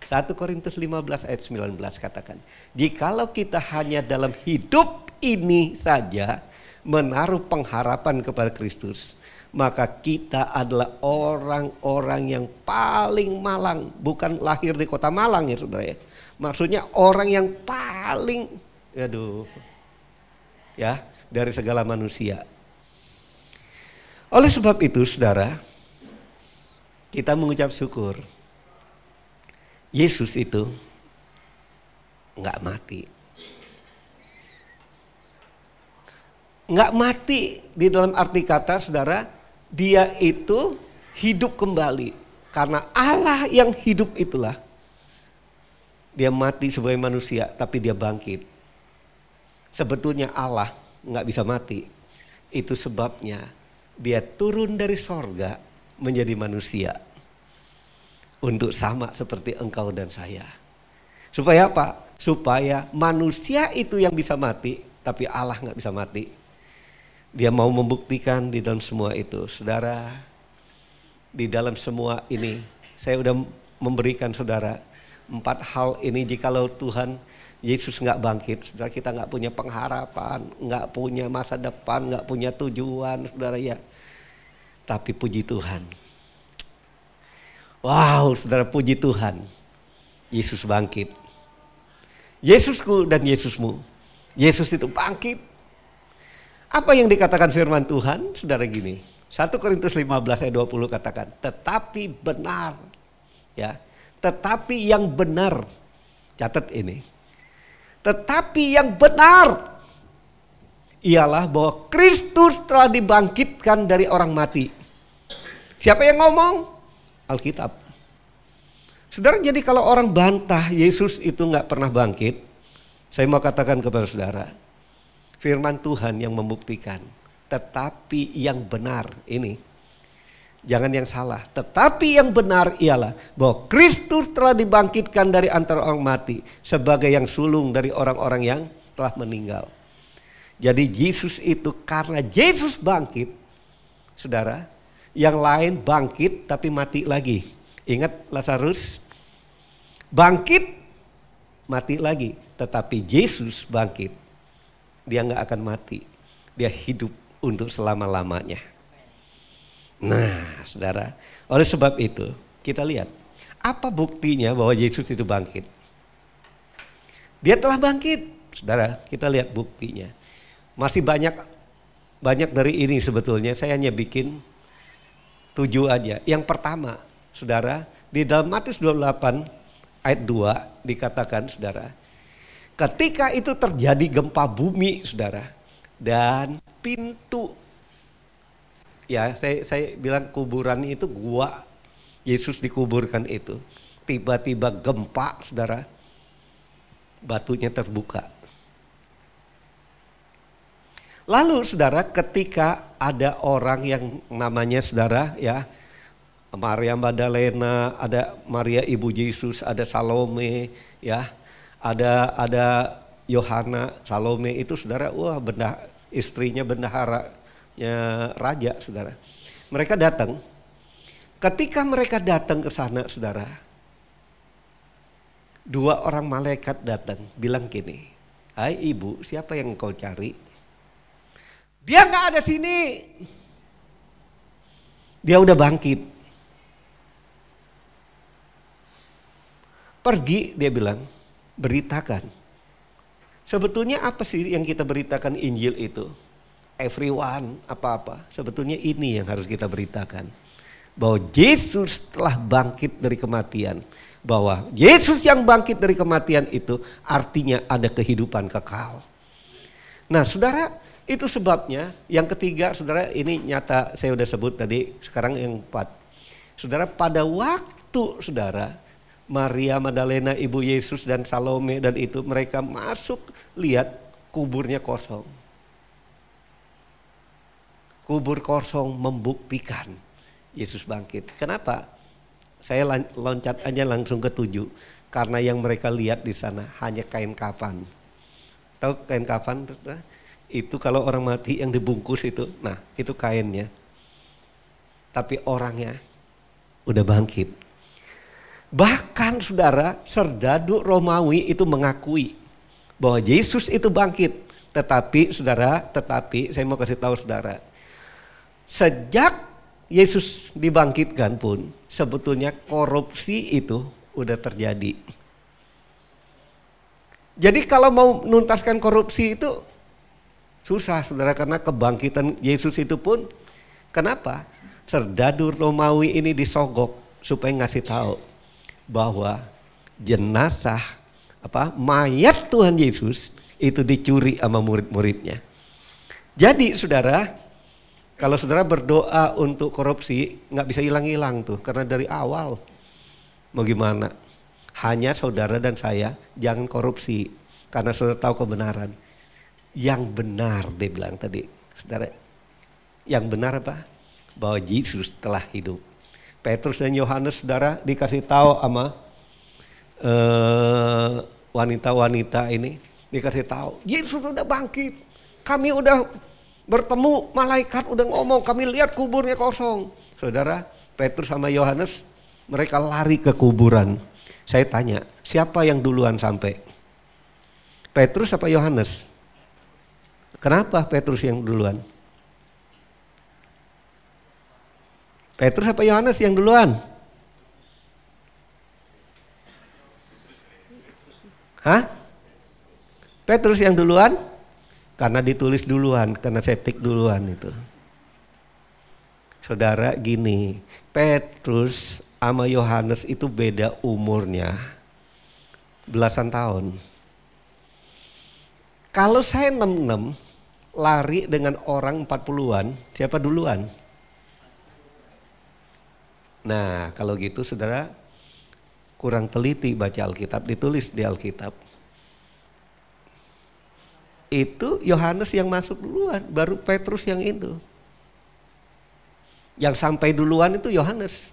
1 Korintus 15 ayat 19 katakan, jikalau kita hanya dalam hidup ini saja menaruh pengharapan kepada Kristus, maka kita adalah orang-orang yang paling malang. Bukan lahir di kota Malang ya saudara ya. Maksudnya orang yang paling, dari segala manusia. Oleh sebab itu saudara, kita mengucap syukur. Yesus itu nggak mati. Nggak mati di dalam arti kata saudara, dia itu hidup kembali. Karena Allah yang hidup itulah, dia mati sebagai manusia tapi dia bangkit. Sebetulnya Allah nggak bisa mati. Itu sebabnya dia turun dari sorga menjadi manusia. Untuk sama seperti engkau dan saya. Supaya apa? Supaya manusia itu yang bisa mati, tapi Allah nggak bisa mati. Dia mau membuktikan di dalam semua itu. Saudara, di dalam semua ini, saya udah memberikan saudara 4 hal ini. Jikalau Tuhan Yesus nggak bangkit, saudara, kita nggak punya pengharapan, nggak punya masa depan, nggak punya tujuan, saudara ya. Tapi puji Tuhan. Wow, saudara, puji Tuhan. Yesus bangkit. Yesusku dan Yesusmu. Yesus itu bangkit. Apa yang dikatakan firman Tuhan? Saudara, gini. 1 Korintus 15 ayat 20 katakan, tetapi benar. Ya, tetapi yang benar. Catat ini. Tetapi yang benar ialah bahwa Kristus telah dibangkitkan dari orang mati. Siapa yang ngomong? Alkitab. Saudara, jadi kalau orang bantah Yesus itu nggak pernah bangkit, saya mau katakan kepada saudara, firman Tuhan yang membuktikan. Tetapi yang benar ini, jangan yang salah. Tetapi yang benar ialah bahwa Kristus telah dibangkitkan dari antara orang mati sebagai yang sulung dari orang-orang yang telah meninggal. Jadi Yesus itu karena Yesus bangkit, saudara, yang lain bangkit tapi mati lagi. Ingat Lazarus bangkit mati lagi, tetapi Yesus bangkit, dia nggak akan mati, dia hidup untuk selama-lamanya. Nah, saudara, oleh sebab itu kita lihat apa buktinya bahwa Yesus itu bangkit. Dia telah bangkit, saudara. Kita lihat buktinya. Masih banyak dari ini sebetulnya. Saya hanya bikin 7 aja. Yang pertama, saudara, di dalam Matius 28 ayat 2 dikatakan, saudara, ketika itu terjadi gempa bumi, saudara, dan pintu, ya saya bilang kuburan itu gua Yesus dikuburkan itu, tiba-tiba gempa, saudara, batunya terbuka. Lalu saudara, ketika ada orang yang namanya, saudara, ya, Maria Magdalena, ada Maria ibu Yesus, ada Salome, ya, ada Yohana, Salome itu, saudara, wah, istrinya bendaharanya raja, saudara. Mereka datang. Ketika mereka datang ke sana, saudara, 2 orang malaikat datang, bilang gini, hai ibu, siapa yang engkau cari? Dia nggak ada sini. Dia udah bangkit. Pergi, dia bilang, beritakan. Sebetulnya apa sih yang kita beritakan Injil itu? Everyone, apa-apa. Sebetulnya ini yang harus kita beritakan. Bahwa Yesus telah bangkit dari kematian. Bahwa Yesus yang bangkit dari kematian itu artinya ada kehidupan kekal. Nah, saudara, itu sebabnya yang ketiga, saudara, ini nyata saya udah sebut tadi, sekarang yang 4. Saudara, pada waktu, saudara, Maria Magdalena, ibu Yesus dan Salome dan itu mereka masuk, lihat kuburnya kosong. Kubur kosong membuktikan Yesus bangkit. Kenapa? Saya loncat aja langsung ke 7. Karena yang mereka lihat di sana hanya kain kafan. Tahu kain kafan? Itu kalau orang mati yang dibungkus itu, nah itu kainnya. Tapi orangnya udah bangkit. Bahkan saudara, serdadu Romawi itu mengakui bahwa Yesus itu bangkit. Tetapi saudara, saya mau kasih tahu saudara, sejak Yesus dibangkitkan pun sebetulnya korupsi itu udah terjadi. Jadi kalau mau menuntaskan korupsi itu susah, saudara, karena kebangkitan Yesus itu pun, kenapa? Serdadu Romawi ini disogok supaya ngasih tahu bahwa jenazah mayat Tuhan Yesus itu dicuri sama murid-muridnya. Jadi saudara, kalau saudara berdoa untuk korupsi nggak bisa hilang-hilang tuh, karena dari awal mau gimana? Hanya saudara dan saya jangan korupsi karena saudara tahu kebenaran. Yang benar, dia bilang tadi, saudara. Yang benar apa? Bahwa Yesus telah hidup. Petrus dan Yohanes, saudara, dikasih tahu sama wanita-wanita ini, dikasih tahu, Yesus udah bangkit. Kami udah bertemu, malaikat udah ngomong, kami lihat kuburnya kosong. Saudara, Petrus sama Yohanes, mereka lari ke kuburan. Saya tanya, siapa yang duluan sampai? Petrus apa Yohanes? Kenapa Petrus yang duluan? Petrus apa Yohanes yang duluan? Hah? Petrus yang duluan? Karena ditulis duluan, karena saya tik duluan itu. Saudara gini, Petrus sama Yohanes itu beda umurnya belasan tahun. Kalau saya 66 lari dengan orang 40-an, siapa duluan? Nah, kalau gitu saudara kurang teliti baca Alkitab, ditulis di Alkitab. Itu Yohanes yang masuk duluan, baru Petrus yang itu. Yang sampai duluan itu Yohanes.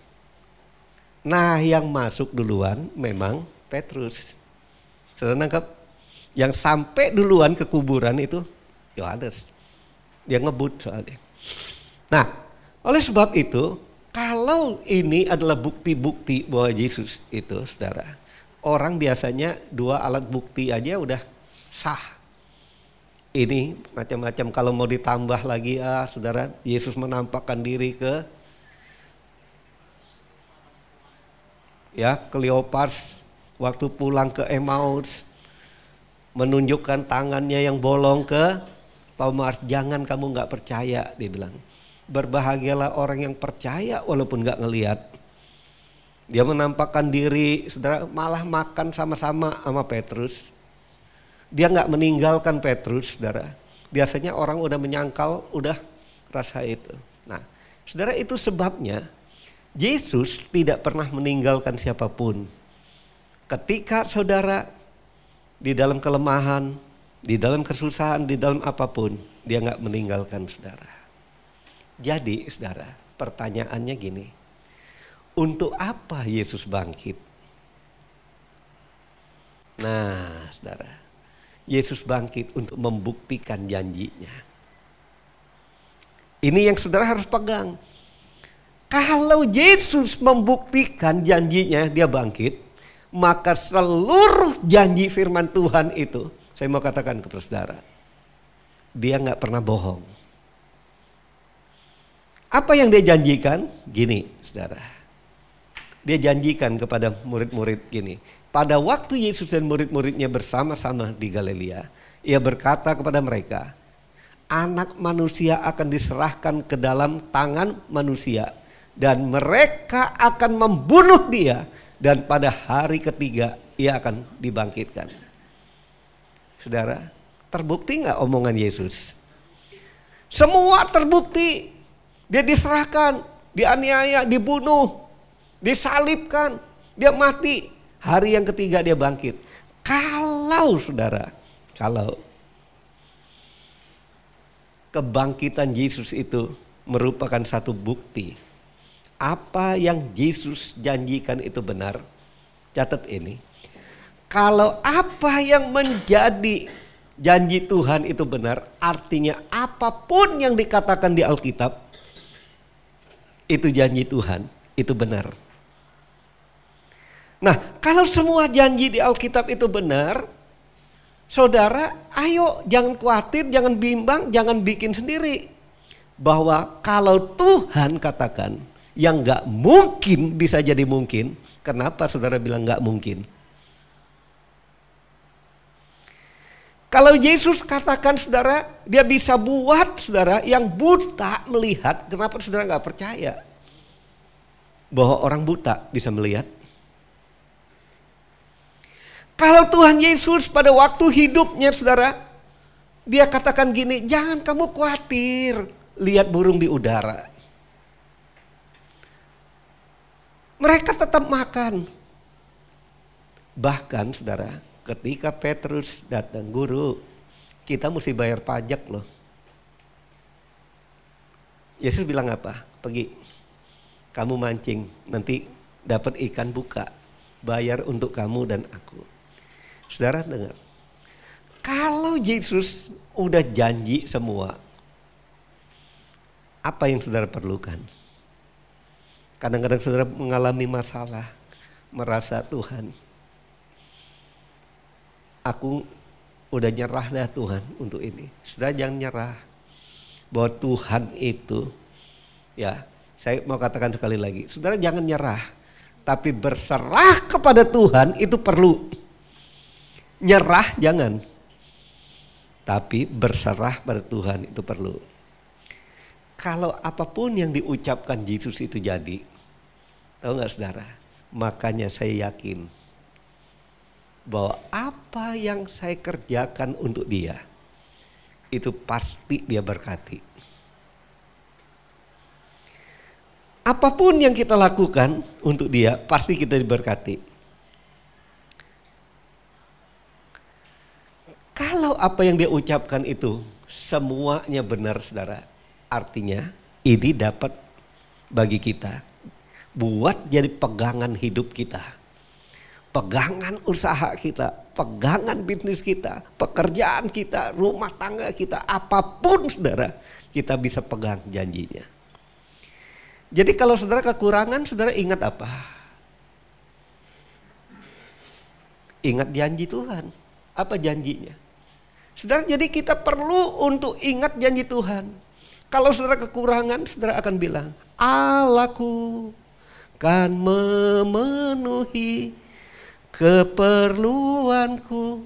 Nah, yang masuk duluan memang Petrus. Saudara nangkap? Yang sampai duluan ke kuburan itu Yohanes. Dia ngebut soalnya. Nah, oleh sebab itu, kalau ini adalah bukti-bukti bahwa Yesus itu, saudara, orang biasanya 2 alat bukti aja udah sah. Ini macam-macam, kalau mau ditambah lagi, saudara, Yesus menampakkan diri ke Kleopas waktu pulang ke Emmaus, menunjukkan tangannya yang bolong ke Thomas. Jangan kamu nggak percaya, dia bilang. Berbahagialah orang yang percaya walaupun nggak ngelihat. Dia menampakkan diri, saudara, malah makan sama-sama sama Petrus. Dia nggak meninggalkan Petrus, saudara. Biasanya orang udah menyangkal, udah rasa itu. Nah, saudara, itu sebabnya Yesus tidak pernah meninggalkan siapapun. Ketika saudara di dalam kelemahan, di dalam kesusahan, di dalam apapun, dia nggak meninggalkan saudara. Jadi saudara, pertanyaannya gini, untuk apa Yesus bangkit? Nah saudara, Yesus bangkit untuk membuktikan janjinya. Ini yang saudara harus pegang. Kalau Yesus membuktikan janjinya, dia bangkit, maka seluruh janji firman Tuhan itu, saya mau katakan kepada saudara, dia nggak pernah bohong. Apa yang dia janjikan? Gini saudara, dia janjikan kepada murid-murid gini. Pada waktu Yesus dan murid-muridnya bersama-sama di Galilea, ia berkata kepada mereka, Anak manusia akan diserahkan ke dalam tangan manusia, dan mereka akan membunuh dia, dan pada hari ketiga ia akan dibangkitkan. Saudara, terbukti nggak omongan Yesus? Semua terbukti. Dia diserahkan, dianiaya, dibunuh, disalibkan, dia mati. Hari yang ketiga dia bangkit. Kalau saudara, kalau kebangkitan Yesus itu merupakan satu bukti, apa yang Yesus janjikan itu benar, catat ini. Kalau apa yang menjadi janji Tuhan itu benar, artinya apapun yang dikatakan di Alkitab, itu janji Tuhan, itu benar. Nah, kalau semua janji di Alkitab itu benar, saudara, ayo jangan khawatir, jangan bimbang, jangan bikin sendiri. Bahwa kalau Tuhan katakan yang gak mungkin bisa jadi mungkin, kenapa saudara bilang gak mungkin? Kalau Yesus katakan saudara, dia bisa buat saudara yang buta melihat, kenapa saudara gak percaya bahwa orang buta bisa melihat? Kalau Tuhan Yesus pada waktu hidupnya saudara, dia katakan gini, jangan kamu khawatir lihat burung di udara. Mereka tetap makan. Bahkan saudara, ketika Petrus datang, guru, kita mesti bayar pajak loh. Yesus bilang apa? Pergi, kamu mancing, nanti dapat ikan buka, bayar untuk kamu dan aku. Saudara dengar, kalau Yesus udah janji semua, apa yang saudara perlukan? Kadang-kadang saudara mengalami masalah, merasa Tuhan, aku udah nyerah dah Tuhan untuk ini. Saudara jangan nyerah, bahwa Tuhan itu ya Saya mau katakan sekali lagi, saudara jangan nyerah. Tapi berserah kepada Tuhan itu perlu. Nyerah jangan. Tapi berserah pada Tuhan itu perlu. Kalau apapun yang diucapkan Yesus itu jadi. Tahu gak saudara? Makanya saya yakin bahwa apa yang saya kerjakan untuk dia, itu pasti dia berkati. Apapun yang kita lakukan untuk dia, pasti kita diberkati. Kalau apa yang dia ucapkan itu semuanya benar, saudara, artinya ini dapat bagi kita buat jadi pegangan hidup kita, pegangan usaha kita, pegangan bisnis kita, pekerjaan kita, rumah tangga kita, apapun saudara, kita bisa pegang janjinya. Jadi kalau saudara kekurangan, saudara ingat apa? Ingat janji Tuhan. Apa janjinya? Saudara, jadi kita perlu untuk ingat janji Tuhan. Kalau saudara kekurangan, saudara akan bilang, Allahku kan memenuhi keperluanku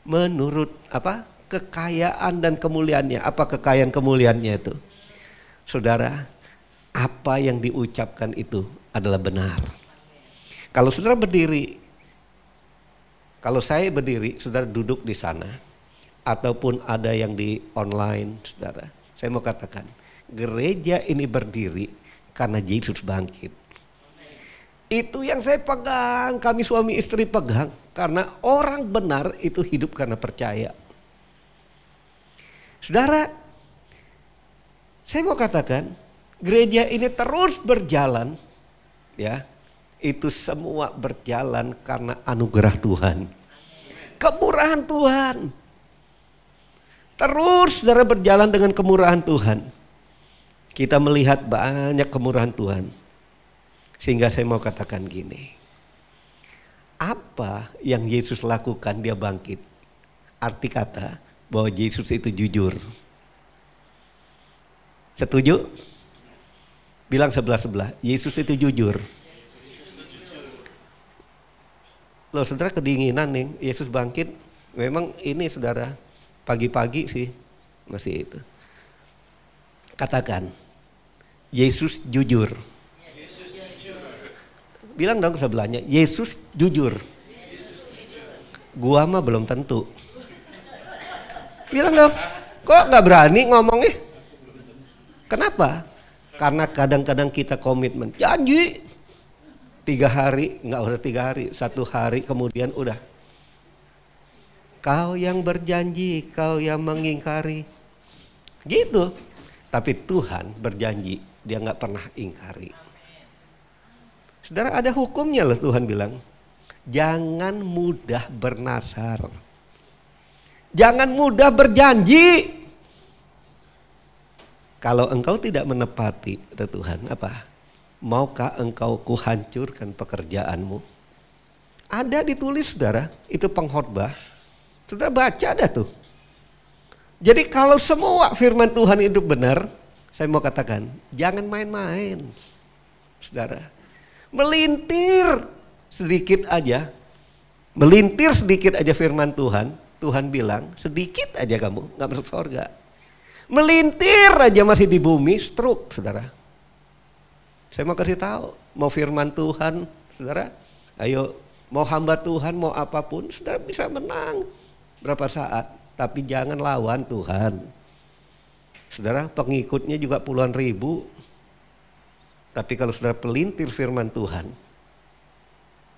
menurut apa? Kekayaan dan kemuliaannya. Apa kekayaan kemuliaannya itu? Saudara, apa yang diucapkan itu adalah benar. Kalau saudara berdiri, kalau saya berdiri, saudara duduk di sana, ataupun ada yang di online, saudara, saya mau katakan, gereja ini berdiri karena Yesus bangkit. Itu yang saya pegang, kami suami istri pegang, karena orang benar itu hidup karena percaya. Saudara, saya mau katakan, gereja ini terus berjalan, ya, itu semua berjalan karena anugerah Tuhan, kemurahan Tuhan. Terus saudara berjalan dengan kemurahan Tuhan. Kita melihat banyak kemurahan Tuhan. Sehingga saya mau katakan gini. Apa yang Yesus lakukan dia bangkit. Arti kata bahwa Yesus itu jujur. Setuju? Bilang sebelah-sebelah, Yesus itu jujur. Loh saudara kedinginan nih, Yesus bangkit. Memang ini saudara, pagi-pagi sih masih itu. Katakan, Yesus jujur. Bilang dong sebelahnya, Yesus jujur. Gua mah belum tentu. Bilang dong, kok gak berani ngomongnya? Kenapa? Karena kadang-kadang kita komitmen, janji 3 hari, nggak usah 3 hari, 1 hari kemudian udah. Kau yang berjanji, kau yang mengingkari, gitu. Tapi Tuhan berjanji, dia nggak pernah ingkari. Saudara, ada hukumnya loh. Tuhan bilang, jangan mudah bernasar, jangan mudah berjanji. Kalau engkau tidak menepati, kata Tuhan, apa? Maukah engkau kuhancurkan pekerjaanmu? Ada ditulis saudara, itu pengkhotbah. Saudara baca ada tuh. Jadi kalau semua firman Tuhan itu benar, saya mau katakan, jangan main-main. Saudara, melintir sedikit aja firman Tuhan. Tuhan bilang, sedikit aja kamu, gak masuk surga. Melintir aja masih di bumi, stroke saudara. Saya mau kasih tahu, mau firman Tuhan, saudara, ayo, mau hamba Tuhan, mau apapun, saudara bisa menang berapa saat, tapi jangan lawan Tuhan. Saudara, pengikutnya juga puluhan ribu, tapi kalau saudara pelintir firman Tuhan,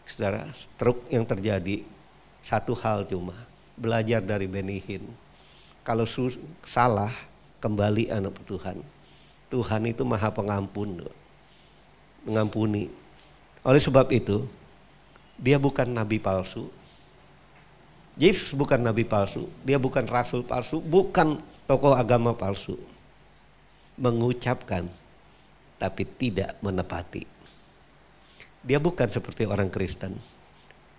saudara, stroke yang terjadi, satu hal cuma, belajar dari Benny Hinn. Kalau salah, kembali anak Tuhan. Tuhan itu maha pengampun, mengampuni. Oleh sebab itu, dia bukan nabi palsu. Yesus bukan nabi palsu, dia bukan rasul palsu, bukan tokoh agama palsu. Mengucapkan, tapi tidak menepati. Dia bukan seperti orang Kristen.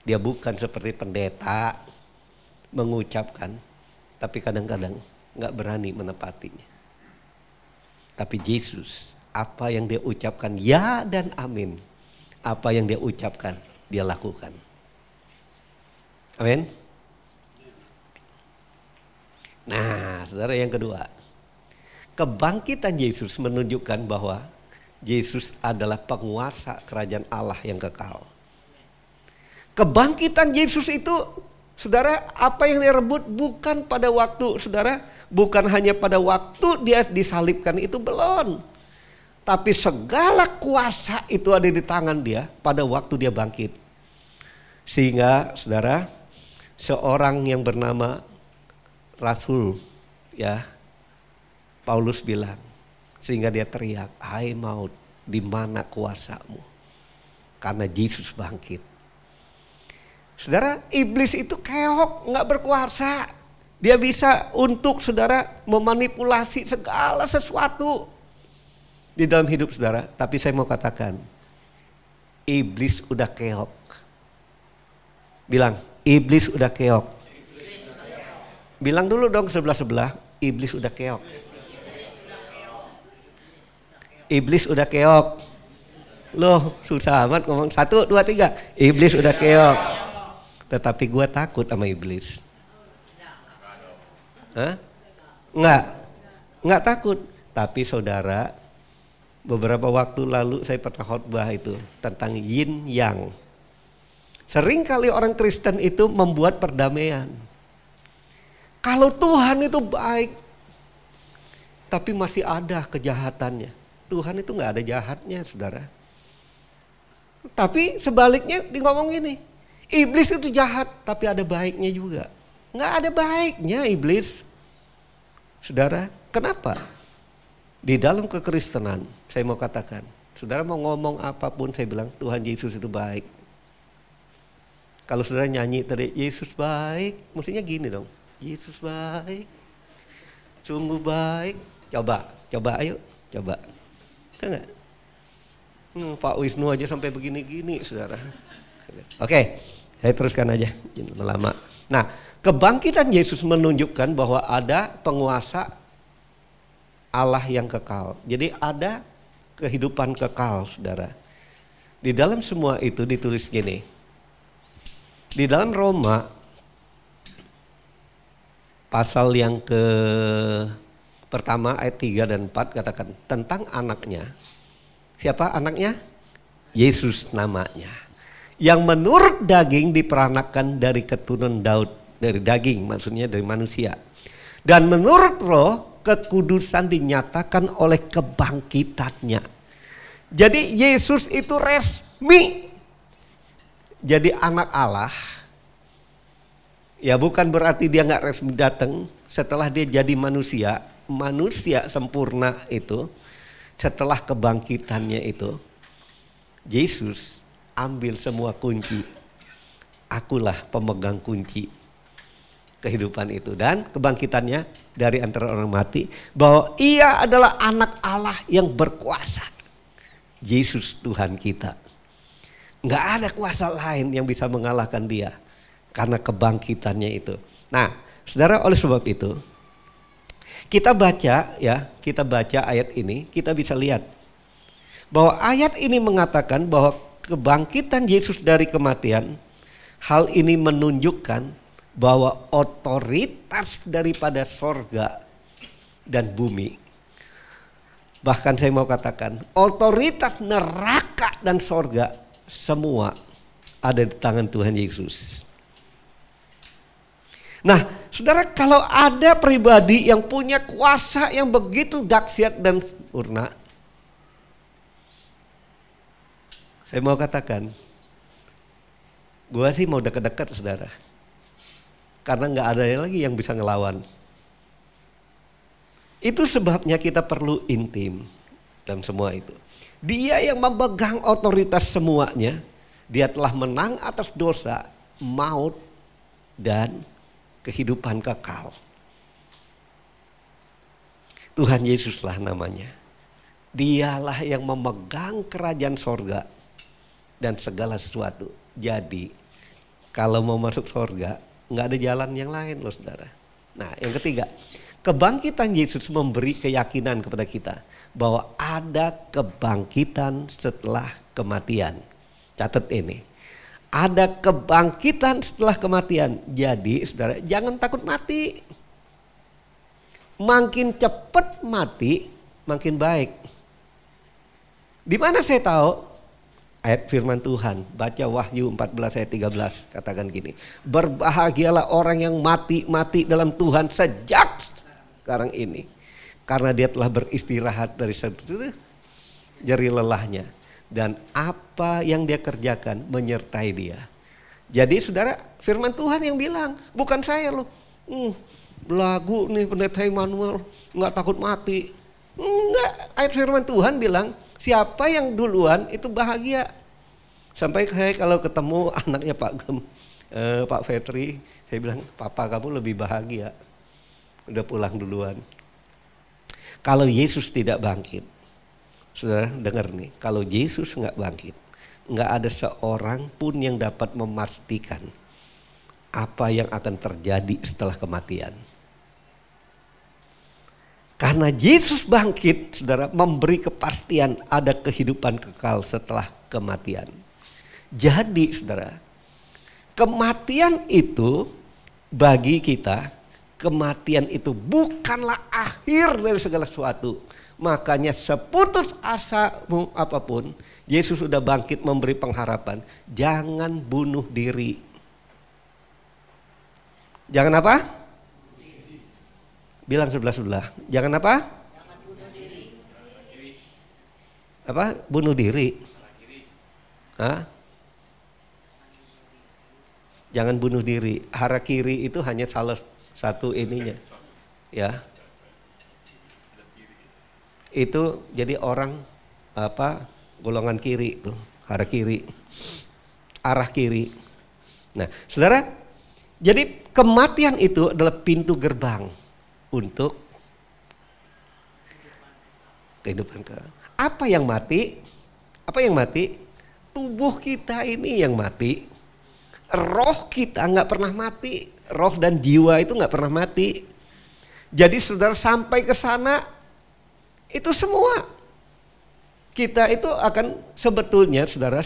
Dia bukan seperti pendeta, mengucapkan, tapi kadang-kadang nggak berani menepatinya. Tapi Yesus apa yang dia ucapkan ya dan amin. Apa yang dia ucapkan dia lakukan. Amin. Nah, saudara, yang kedua, kebangkitan Yesus menunjukkan bahwa Yesus adalah penguasa kerajaan Allah yang kekal. Kebangkitan Yesus itu, saudara, apa yang dia rebut bukan pada waktu, saudara, bukan hanya pada waktu dia disalibkan, itu belum. Tapi segala kuasa itu ada di tangan dia pada waktu dia bangkit. Sehingga, saudara, seorang yang bernama Rasul, ya, Paulus bilang, sehingga dia teriak, "Hai maut, di mana kuasamu?" Karena Yesus bangkit. Saudara, iblis itu keok, nggak berkuasa. Dia bisa untuk, saudara, memanipulasi segala sesuatu di dalam hidup saudara. Tapi saya mau katakan, iblis udah keok. Bilang, iblis udah keok. Bilang dulu dong sebelah-sebelah, iblis udah keok. Iblis udah keok. Loh, susah amat ngomong. 1, 2, 3. Iblis udah keok. Tetapi gue takut sama iblis. Hah? Enggak takut. Tapi saudara, beberapa waktu lalu saya pernah khotbah itu tentang yin yang. Sering kali orang Kristen itu membuat perdamaian. Kalau Tuhan itu baik, tapi masih ada kejahatannya. Tuhan itu nggak ada jahatnya, saudara. Tapi sebaliknya di ngomong gini, iblis itu jahat, tapi ada baiknya juga. Nggak ada baiknya iblis, saudara. Kenapa? Di dalam kekristenan, saya mau katakan, saudara mau ngomong apapun, saya bilang Tuhan Yesus itu baik. Kalau saudara nyanyi tadi, Yesus baik, mestinya gini dong. Yesus baik, sungguh baik. Coba ayo, coba. Enggak? Pak Wisnu aja sampai begini-gini, saudara. Oke, saya teruskan aja, lama. Nah, kebangkitan Yesus menunjukkan bahwa ada penguasa Allah yang kekal. Jadi ada kehidupan kekal, saudara. Di dalam semua itu ditulis gini. Di dalam Roma pasal yang pertama ayat 3 dan 4 katakan tentang anaknya. Siapa anaknya? Yesus namanya. Yang menurut daging diperanakan dari keturunan Daud. Dari daging, maksudnya dari manusia. Dan menurut roh, kekudusan dinyatakan oleh kebangkitannya. Jadi Yesus itu resmi jadi anak Allah. Ya bukan berarti dia gak resmi datang setelah dia jadi manusia. Manusia sempurna itu setelah kebangkitannya itu, Yesus ambil semua kunci. Akulah pemegang kunci kehidupan itu. Dan kebangkitannya dari antara orang mati, bahwa ia adalah anak Allah yang berkuasa. Yesus Tuhan kita. Nggak ada kuasa lain yang bisa mengalahkan dia. Karena kebangkitannya itu. Nah, saudara, oleh sebab itu, kita baca ayat ini, kita bisa lihat bahwa ayat ini mengatakan bahwa kebangkitan Yesus dari kematian, hal ini menunjukkan bahwa otoritas daripada sorga dan bumi, bahkan saya mau katakan otoritas neraka dan sorga, semua ada di tangan Tuhan Yesus. Nah, saudara, kalau ada pribadi yang punya kuasa yang begitu dahsyat dan sempurna, saya mau katakan, gua sih mau dekat-dekat, saudara. Karena nggak ada lagi yang bisa ngelawan. Itu sebabnya kita perlu intim dan semua itu. Dia yang memegang otoritas semuanya, dia telah menang atas dosa, maut, dan kehidupan kekal. Tuhan Yesuslah namanya. Dialah yang memegang kerajaan sorga dan segala sesuatu. Jadi kalau mau masuk sorga, nggak ada jalan yang lain loh, saudara. Nah, yang ketiga, Kebangkitan Yesus memberi keyakinan kepada kita bahwa ada kebangkitan setelah kematian. Catat ini. Ada kebangkitan setelah kematian. Jadi saudara, jangan takut mati. Makin cepat mati, makin baik. Di mana saya tahu? Ayat firman Tuhan, baca Wahyu 14 ayat 13, katakan gini. Berbahagialah orang yang mati dalam Tuhan sejak sekarang ini. Karena dia telah beristirahat dari seluruh jerih lelahnya. Dan apa yang dia kerjakan menyertai dia. Jadi saudara, firman Tuhan yang bilang, bukan saya loh. Belagu nih pendeta Emmanuel, nggak takut mati. Enggak, ayat firman Tuhan bilang, siapa yang duluan itu bahagia. Sampai saya kalau ketemu anaknya Pak Fetri, saya bilang, papa kamu lebih bahagia. Udah pulang duluan. Kalau Yesus tidak bangkit, saudara dengar nih, kalau Yesus nggak bangkit, nggak ada seorang pun yang dapat memastikan apa yang akan terjadi setelah kematian. Karena Yesus bangkit, saudara, memberi kepastian ada kehidupan kekal setelah kematian. Jadi saudara, kematian itu bagi kita, kematian itu bukanlah akhir dari segala sesuatu. Makanya seputus asamu apapun, Yesus sudah bangkit memberi pengharapan. Jangan bunuh diri. Jangan apa? Bilang sebelah-sebelah. Jangan apa? Jangan bunuh diri. Apa? Bunuh diri. Hah? Jangan bunuh diri. Harakiri itu hanya salah satu ininya. Ya. Itu jadi orang apa? Golongan kiri tuh, harakiri. Arah kiri. Nah, saudara, jadi kematian itu adalah pintu gerbang untuk kehidupan kekal. Apa yang mati? Apa yang mati? Tubuh kita ini yang mati. Roh kita nggak pernah mati. Roh dan jiwa itu nggak pernah mati. Jadi saudara sampai ke sana, itu semua kita itu akan sebetulnya saudara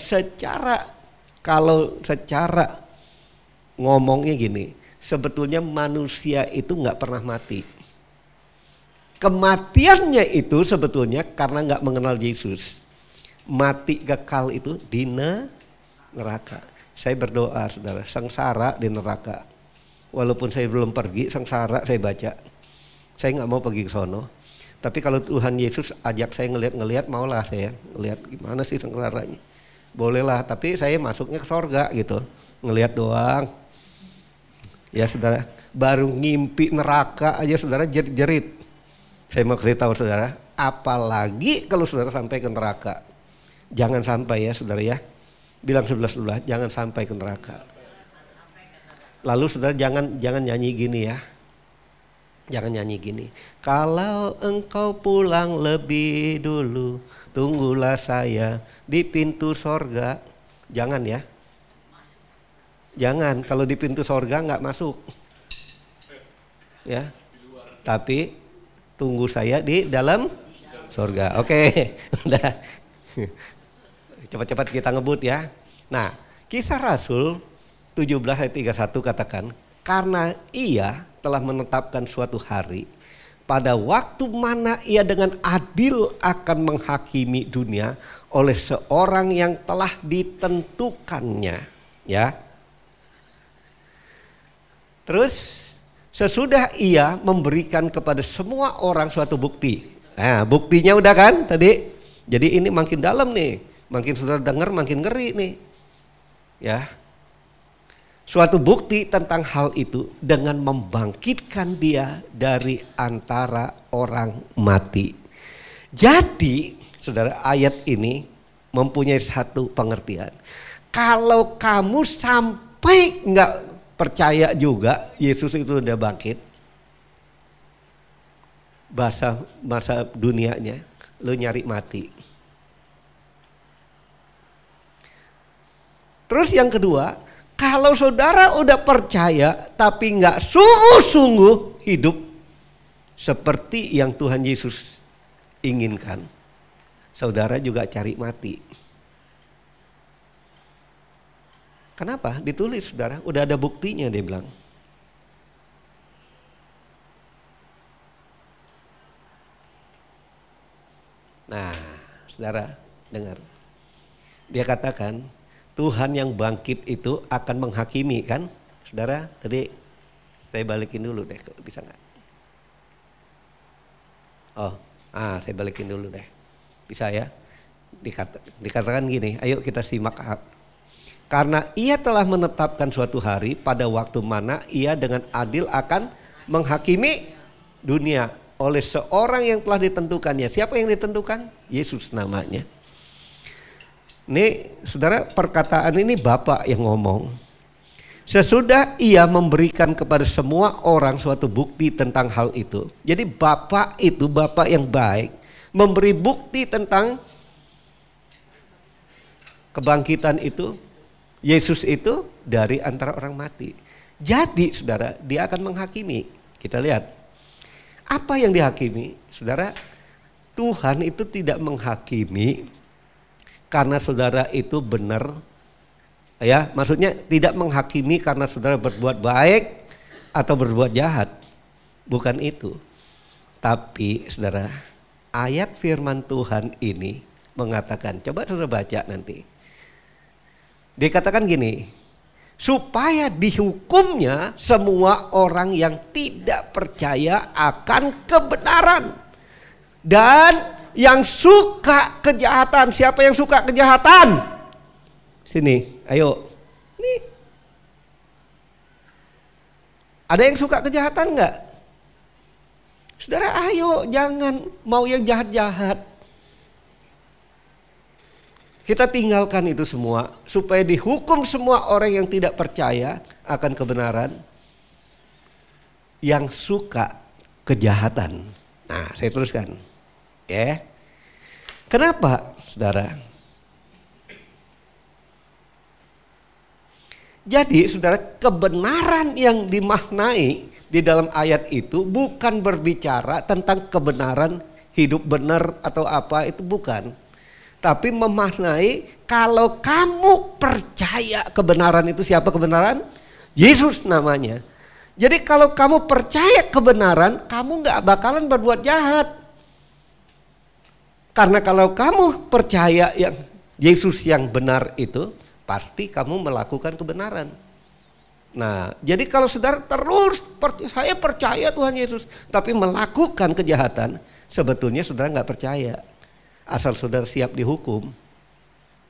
kalau secara ngomongnya gini, sebetulnya manusia itu nggak pernah mati. Kematiannya itu sebetulnya karena nggak mengenal Yesus. Mati kekal itu di neraka. Saya berdoa saudara, sengsara di neraka. Walaupun saya belum pergi, sengsara saya baca. Saya nggak mau pergi ke sono. Tapi kalau Tuhan Yesus ajak saya ngelihat, maulah saya ngelihat gimana sih sengsaranya. Bolehlah, tapi saya masuknya ke sorga gitu, ngelihat doang. Ya saudara, baru ngimpi neraka aja saudara jerit-jerit. Saya mau kasih tahu saudara, apalagi kalau saudara sampai ke neraka. Jangan sampai ya saudara ya. Bilang sebelah-sebelah, jangan sampai ke neraka. Lalu saudara jangan nyanyi gini ya. Jangan nyanyi gini. Kalau engkau pulang lebih dulu, tunggulah saya di pintu sorga. Jangan ya. Jangan, kalau di pintu sorga nggak masuk. Ya. Tapi tunggu saya di dalam sorga. Oke. Udah. Cepat-cepat kita ngebut ya. Nah, Kisah Rasul 17 ayat 31 katakan, karena ia telah menetapkan suatu hari pada waktu mana ia dengan adil akan menghakimi dunia oleh seorang yang telah ditentukannya, ya. Terus sesudah ia memberikan kepada semua orang suatu bukti. Nah, buktinya udah kan tadi. Jadi ini makin dalam nih, makin saudara dengar makin ngeri nih. Ya. Suatu bukti tentang hal itu dengan membangkitkan dia dari antara orang mati. Jadi, saudara, ayat ini mempunyai satu pengertian. Kalau kamu sampai nggak percaya juga Yesus itu udah bangkit, masa dunianya, lu nyari mati. Terus yang kedua, kalau saudara udah percaya tapi nggak sungguh-sungguh hidup, seperti yang Tuhan Yesus inginkan, saudara juga cari mati. Kenapa? Ditulis saudara, udah ada buktinya dia bilang. Nah, saudara dengar. Dia katakan Tuhan yang bangkit itu akan menghakimi kan? Saudara, tadi saya balikin dulu deh kalau bisa nggak? Saya balikin dulu deh. Bisa ya? Dikatakan gini, ayo kita simak. Karena ia telah menetapkan suatu hari pada waktu mana ia dengan adil akan menghakimi dunia oleh seorang yang telah ditentukannya. Siapa yang ditentukan? Yesus namanya. Ini saudara, perkataan ini Bapak yang ngomong. Sesudah ia memberikan kepada semua orang suatu bukti tentang hal itu. Jadi Bapak itu Bapak yang baik, memberi bukti tentang kebangkitan itu. Yesus itu dari antara orang mati. Jadi saudara, dia akan menghakimi. Kita lihat. Apa yang dihakimi? Saudara, Tuhan itu tidak menghakimi karena saudara itu benar. Ya, maksudnya tidak menghakimi karena saudara berbuat baik atau berbuat jahat. Bukan itu. Tapi saudara, ayat firman Tuhan ini mengatakan, coba saudara baca nanti. Dikatakan gini, supaya dihukumnya semua orang yang tidak percaya akan kebenaran dan yang suka kejahatan. Siapa yang suka kejahatan? Sini, ayo. Nih. Ada yang suka kejahatan enggak? Saudara, ayo jangan mau yang jahat-jahat. Kita tinggalkan itu semua supaya dihukum semua orang yang tidak percaya akan kebenaran, yang suka kejahatan. Nah, saya teruskan. Ya. Kenapa, saudara? Jadi, saudara, kebenaran yang dimaknai di dalam ayat itu bukan berbicara tentang kebenaran hidup benar atau apa, itu bukan. Tapi memaknai kalau kamu percaya kebenaran itu. Siapa kebenaran? Yesus namanya. Jadi kalau kamu percaya kebenaran, kamu gak bakalan berbuat jahat. Karena kalau kamu percaya yang Yesus yang benar itu, pasti kamu melakukan kebenaran. Nah, jadi kalau saudara terus saya percaya Tuhan Yesus, tapi melakukan kejahatan, sebetulnya saudara gak percaya. Asal saudara siap dihukum.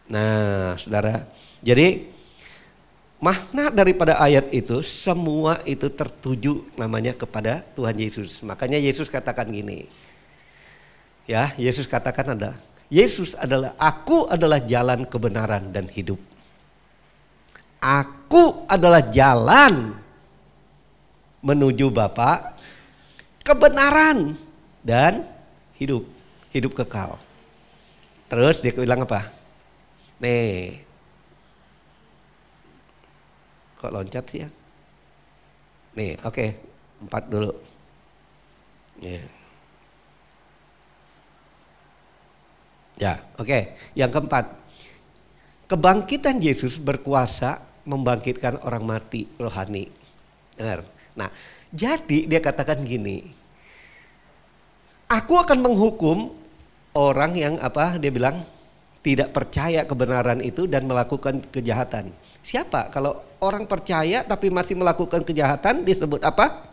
Nah, saudara, jadi makna daripada ayat itu semua itu tertuju namanya kepada Tuhan Yesus. Makanya Yesus katakan gini. Ya, Yesus katakan Aku adalah jalan kebenaran dan hidup. Aku adalah jalan menuju Bapa, kebenaran dan hidup kekal. Terus dia bilang apa? Nih. Kok loncat sih ya? Nih, oke. 4 dulu. Yeah. Ya, oke. Yang keempat. Kebangkitan Yesus berkuasa membangkitkan orang mati rohani. Dengar. Nah, jadi dia katakan gini. Aku akan menghukum orang yang dia bilang tidak percaya kebenaran itu dan melakukan kejahatan. Siapa? Kalau orang percaya tapi masih melakukan kejahatan disebut apa?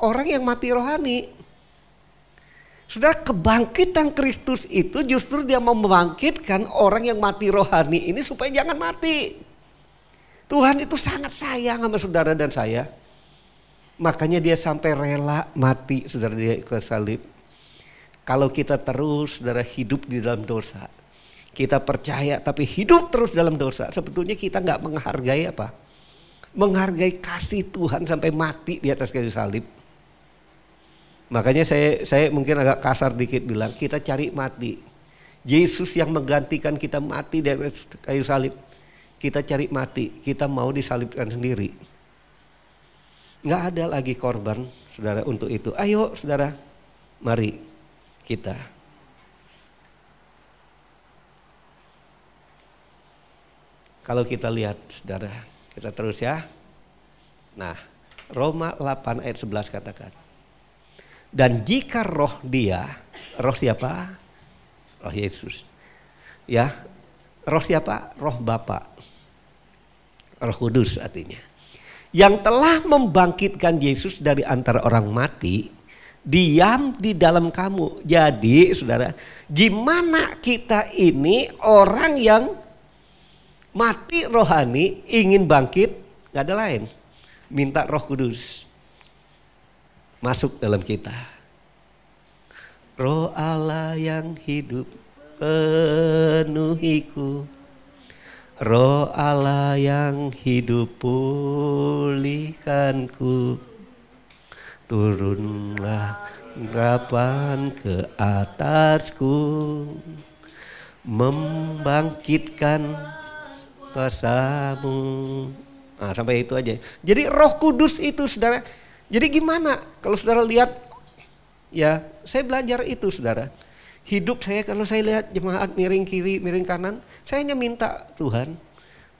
Orang yang mati rohani. Saudara, kebangkitan Kristus itu justru dia mau membangkitkan orang yang mati rohani ini supaya jangan mati. Tuhan itu sangat sayang sama saudara dan saya. Makanya dia sampai rela mati, saudara, dia ke salib. Kalau kita terus, saudara, hidup di dalam dosa, kita percaya tapi hidup terus dalam dosa, sebetulnya kita nggak menghargai apa? Menghargai kasih Tuhan sampai mati di atas kayu salib. Makanya saya mungkin agak kasar dikit bilang, kita cari mati. Yesus yang menggantikan kita mati di atas kayu salib. Kita cari mati, kita mau disalibkan sendiri. Nggak ada lagi korban, saudara, untuk itu. Ayo, saudara, Mari kita kalau kita lihat saudara, kita terus ya. Nah, Roma 8 ayat 11 katakan. Dan jika roh dia, roh siapa? Roh Yesus. Ya, roh siapa? Roh Bapa. Roh Kudus artinya. Yang telah membangkitkan Yesus dari antara orang mati, diam di dalam kamu. Jadi saudara, gimana kita ini orang yang mati rohani ingin bangkit, gak ada lain. Minta Roh Kudus masuk dalam kita. Roh Allah yang hidup penuhiku. Roh Allah yang hidup pulihkanku. Turunlah harapan ke atasku, membangkitkan kuasa-Mu. Nah, sampai itu aja. Jadi Roh Kudus itu saudara. Jadi gimana kalau saudara lihat, ya saya belajar itu saudara. Hidup saya kalau saya lihat jemaat miring kiri, miring kanan, saya hanya minta Tuhan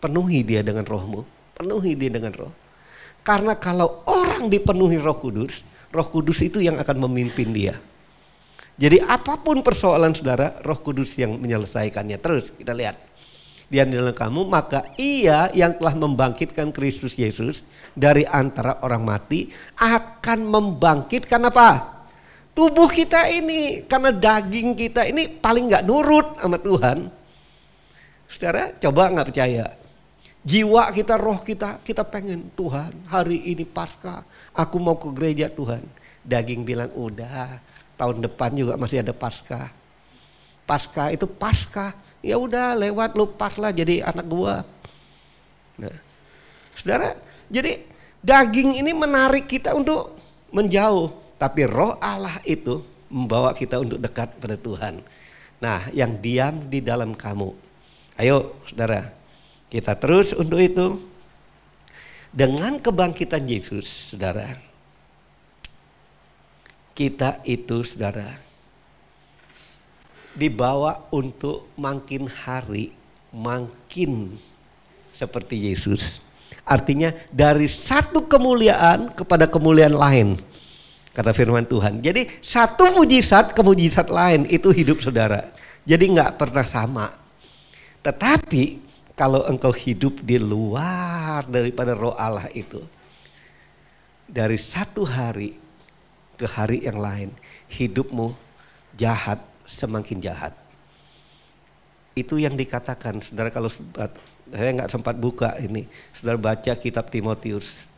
penuhi dia dengan Roh-Mu, penuhi dia dengan Roh. Karena kalau orang dipenuhi Roh Kudus itu yang akan memimpin dia. Jadi apapun persoalan saudara, Roh Kudus yang menyelesaikannya. Terus kita lihat. Dia di dalam kamu, maka Ia yang telah membangkitkan Kristus Yesus dari antara orang mati akan membangkitkan apa? Tubuh kita ini, karena daging kita ini paling gak nurut sama Tuhan. Saudara, coba gak percaya. Jiwa kita, roh kita pengen Tuhan hari ini Paskah, aku mau ke gereja Tuhan. Daging bilang udah, tahun depan juga masih ada Paskah. Paskah itu Paskah, ya udah lewat, lu pas lah jadi anak gua. Nah, saudara, jadi daging ini menarik kita untuk menjauh. Tapi roh Allah itu membawa kita untuk dekat pada Tuhan. Nah, yang diam di dalam kamu. Ayo saudara, kita terus untuk itu. Dengan kebangkitan Yesus, saudara, kita itu saudara dibawa untuk makin hari makin seperti Yesus. Artinya dari satu kemuliaan kepada kemuliaan lain. Kata firman Tuhan. Jadi satu mujizat ke mujizat lain itu hidup saudara. Jadi nggak pernah sama. Tetapi kalau engkau hidup di luar daripada roh Allah itu, dari satu hari ke hari yang lain, hidupmu jahat semakin jahat. Itu yang dikatakan, saudara, kalau saya nggak sempat buka ini, saudara baca kitab Timotius.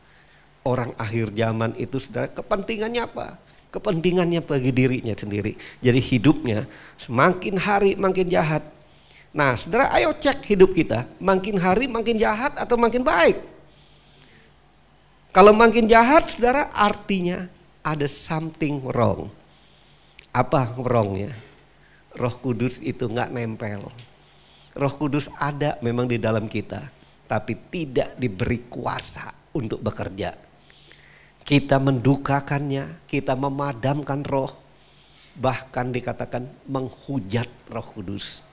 Orang akhir zaman itu saudara kepentingannya apa? Kepentingannya bagi dirinya sendiri. Jadi hidupnya semakin hari makin jahat. Nah saudara, ayo cek hidup kita. Makin hari makin jahat atau makin baik? Kalau makin jahat saudara, artinya ada something wrong. Apa wrongnya? Roh Kudus itu gak nempel. Roh Kudus ada memang di dalam kita, tapi tidak diberi kuasa untuk bekerja. Kita mendukakannya, kita memadamkan roh, bahkan dikatakan menghujat Roh Kudus.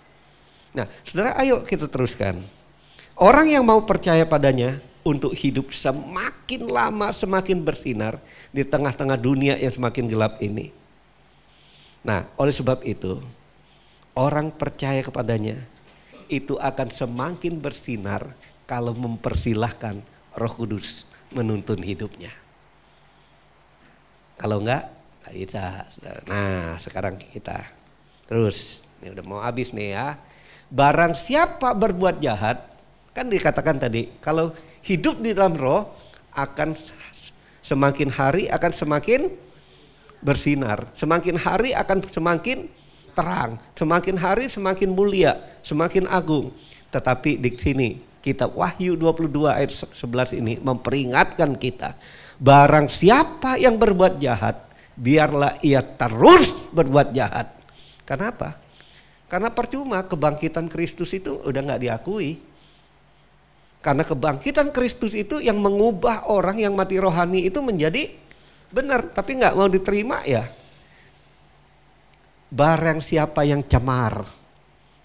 Nah, saudara, ayo kita teruskan. Orang yang mau percaya padanya untuk hidup semakin lama semakin bersinar di tengah-tengah dunia yang semakin gelap ini. Nah, oleh sebab itu, orang percaya kepadanya itu akan semakin bersinar kalau mempersilahkan Roh Kudus menuntun hidupnya. Kalau enggak bisa. Nah, sekarang kita terus. Ini udah mau habis nih ya. Barang siapa berbuat jahat, kan dikatakan tadi, kalau hidup di dalam roh akan semakin hari akan semakin bersinar. Semakin hari akan semakin terang. Semakin hari semakin mulia, semakin agung. Tetapi di sini kitab Wahyu 22 ayat 11 ini memperingatkan kita. Barang siapa yang berbuat jahat, biarlah ia terus berbuat jahat. Kenapa? Karena percuma kebangkitan Kristus itu udah gak diakui. Karena kebangkitan Kristus itu yang mengubah orang yang mati rohani itu menjadi benar. Tapi gak mau diterima ya. barang siapa yang cemar.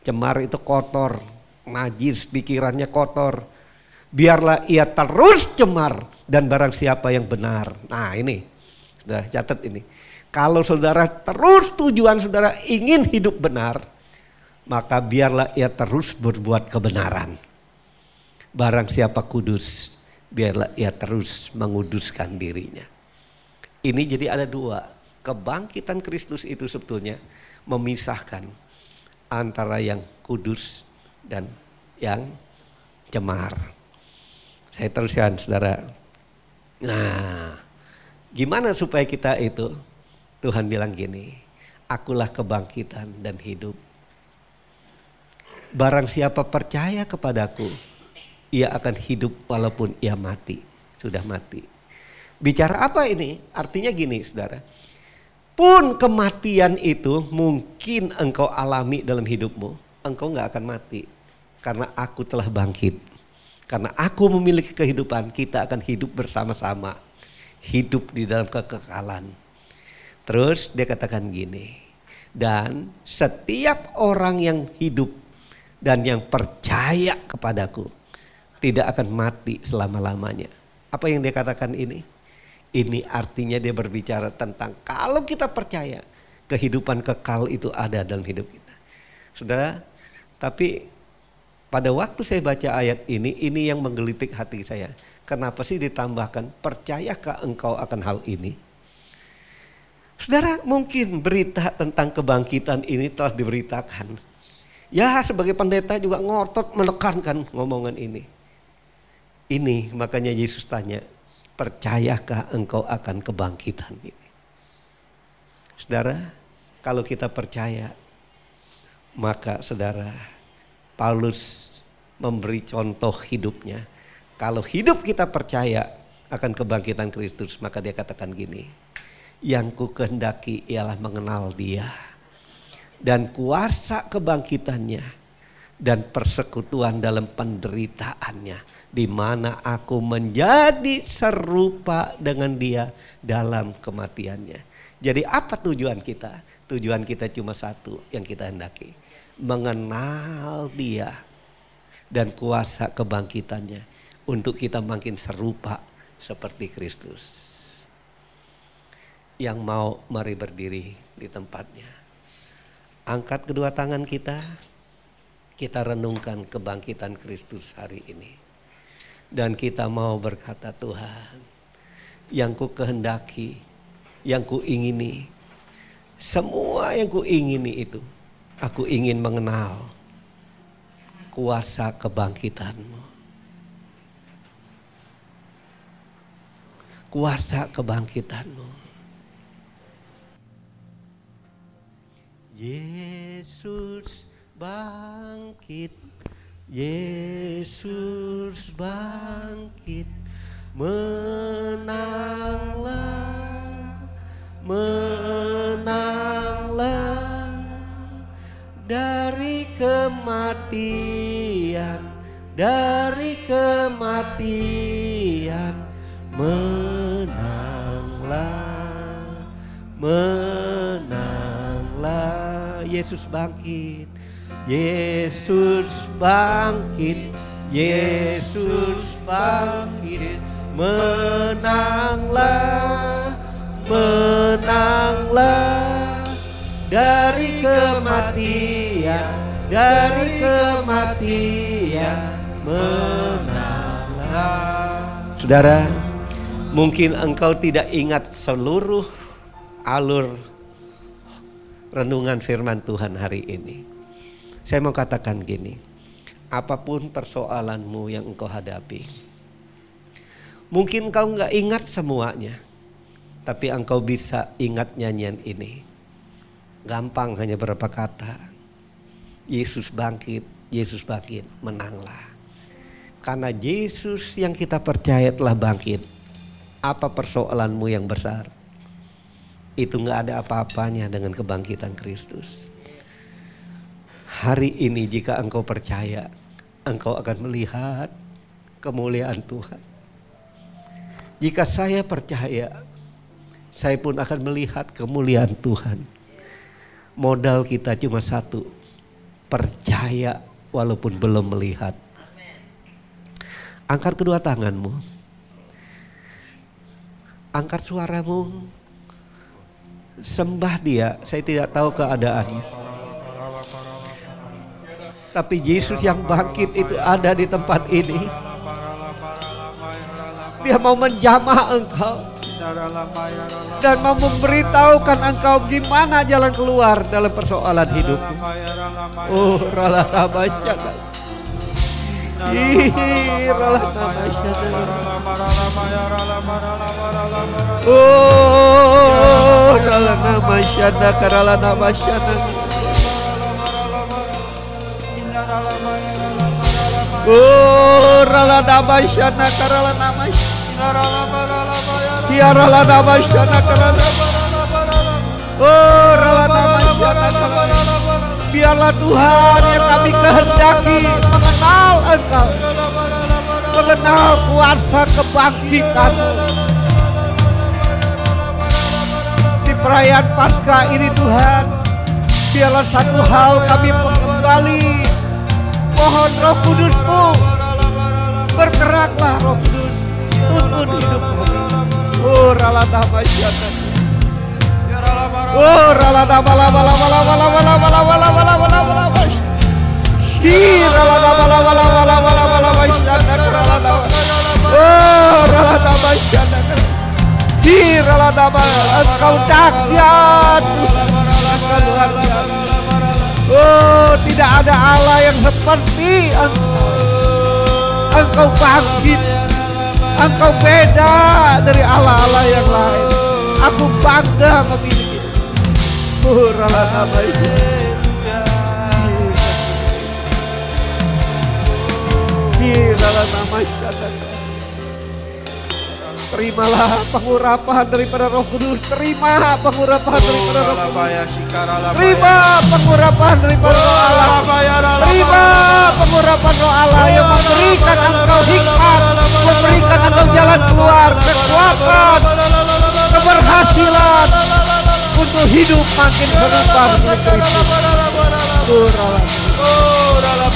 Cemar itu kotor, najis, pikirannya kotor. Biarlah ia terus cemar, dan barang siapa yang benar. Nah ini, saudara catat ini. Kalau saudara terus tujuan saudara ingin hidup benar, maka biarlah ia terus berbuat kebenaran. Barang siapa kudus, biarlah ia terus menguduskan dirinya. Ini jadi ada dua. Kebangkitan Kristus itu sebetulnya memisahkan antara yang kudus dan yang cemar. Saya teruskan saudara. Nah, gimana supaya kita itu, Tuhan bilang gini, akulah kebangkitan dan hidup. Barang siapa percaya kepadaku, ia akan hidup walaupun ia mati. Sudah mati. Bicara apa ini? Artinya gini saudara. Pun kematian itu mungkin engkau alami dalam hidupmu, engkau gak akan mati. Karena aku telah bangkit. Karena aku memiliki kehidupan, kita akan hidup bersama-sama. Hidup di dalam kekekalan. Terus dia katakan gini. Dan setiap orang yang hidup dan yang percaya kepadaku tidak akan mati selama-lamanya. Apa yang dia katakan ini? Ini artinya dia berbicara tentang kalau kita percaya kehidupan kekal itu ada dalam hidup kita. Saudara, tapi pada waktu saya baca ayat ini yang menggelitik hati saya. Kenapa sih ditambahkan percayakah engkau akan hal ini? Saudara, mungkin berita tentang kebangkitan ini telah diberitakan. Ya, sebagai pendeta juga ngotot menekankan ngomongan ini. Ini makanya Yesus tanya, percayakah engkau akan kebangkitan ini? Saudara, kalau kita percaya, maka saudara, Paulus memberi contoh hidupnya. Kalau hidup kita percaya akan kebangkitan Kristus, maka dia katakan gini, yang ku kehendaki ialah mengenal dia dan kuasa kebangkitannya dan persekutuan dalam penderitaannya, di mana aku menjadi serupa dengan dia dalam kematiannya. Jadi apa tujuan kita? Tujuan kita cuma satu yang kita hendaki, mengenal dia dan kuasa kebangkitannya untuk kita makin serupa seperti Kristus. Yang mau mari berdiri di tempatnya. Angkat kedua tangan kita renungkan kebangkitan Kristus hari ini. Dan kita mau berkata, Tuhan, yang ku kehendaki, yang ku ingini, semua yang ku ingini itu, aku ingin mengenal kuasa kebangkitan-Mu. Kuasa kebangkitan-Mu. Yesus bangkit, Yesus bangkit, menanglah, menanglah dari kematian, dari kematian, menanglah, menanglah. Yesus bangkit, Yesus bangkit, Yesus bangkit, menanglah, menanglah dari kematian, dari kematian, menanglah. Saudara, mungkin engkau tidak ingat seluruh alur renungan firman Tuhan hari ini. Saya mau katakan gini, apapun persoalanmu yang engkau hadapi, mungkin engkau nggak ingat semuanya, tapi engkau bisa ingat nyanyian ini. Gampang, hanya beberapa kata. Yesus bangkit, Yesus bangkit, menanglah. Karena Yesus yang kita percaya telah bangkit. Apa persoalanmu yang besar? Itu gak ada apa-apanya dengan kebangkitan Kristus. Hari ini jika engkau percaya, engkau akan melihat kemuliaan Tuhan. Jika saya percaya, saya pun akan melihat kemuliaan Tuhan. Modal kita cuma satu, percaya walaupun belum melihat. Angkat kedua tanganmu, angkat suaramu, sembah Dia. Saya tidak tahu keadaannya, tapi Yesus yang bangkit itu ada di tempat ini. Dia mau menjamah engkau dan mau memberitahukan engkau gimana jalan keluar dalam persoalan hidupmu. Oh, rala tabasyata. Rala tabasyata. Oh, rala tabasyata, rala tabasyata. Oh, rala tabasyata, rala tabasyata. Tiara lada basyana kalada. Oh, rala basyana kalada. Biarlah Tuhan yang kami kehendaki mengenal Engkau, mengenal kuasa kebangkitan-Mu. Di perayaan Paskah ini Tuhan, biarlah satu hal kami kembali. Mohon Roh Kudus-Mu, bergeraklah Roh Kudus, tuntun hidup kami. Oh, rala basyana. Oh, rala bala bala bala bala bala bala bala bala bala bala bala. Rala bala bala bala bala bala basyana rala. Oh, rala basyana. Rala bala. Engkau dahsyat. Engkau luar biasa. Oh, tidak ada Allah yang seperti Engkau. Engkau bangkit. Engkau beda dari Allah-Allah yang lain. Aku bangga memiliki. Oh, rala tabasyana. Rala tabasyana. Terimalah pengurapan daripada Roh Kudus. Terima pengurapan daripada Roh Kudus. Terima pengurapan daripada Roh Allah. Terima pengurapan Roh Allah yang memberikan engkau hikmat, memberikan engkau jalan keluar, kekuatan, keberhasilan untuk hidup makin serupa dengan Kristus. Oh, rala. Oh, rala.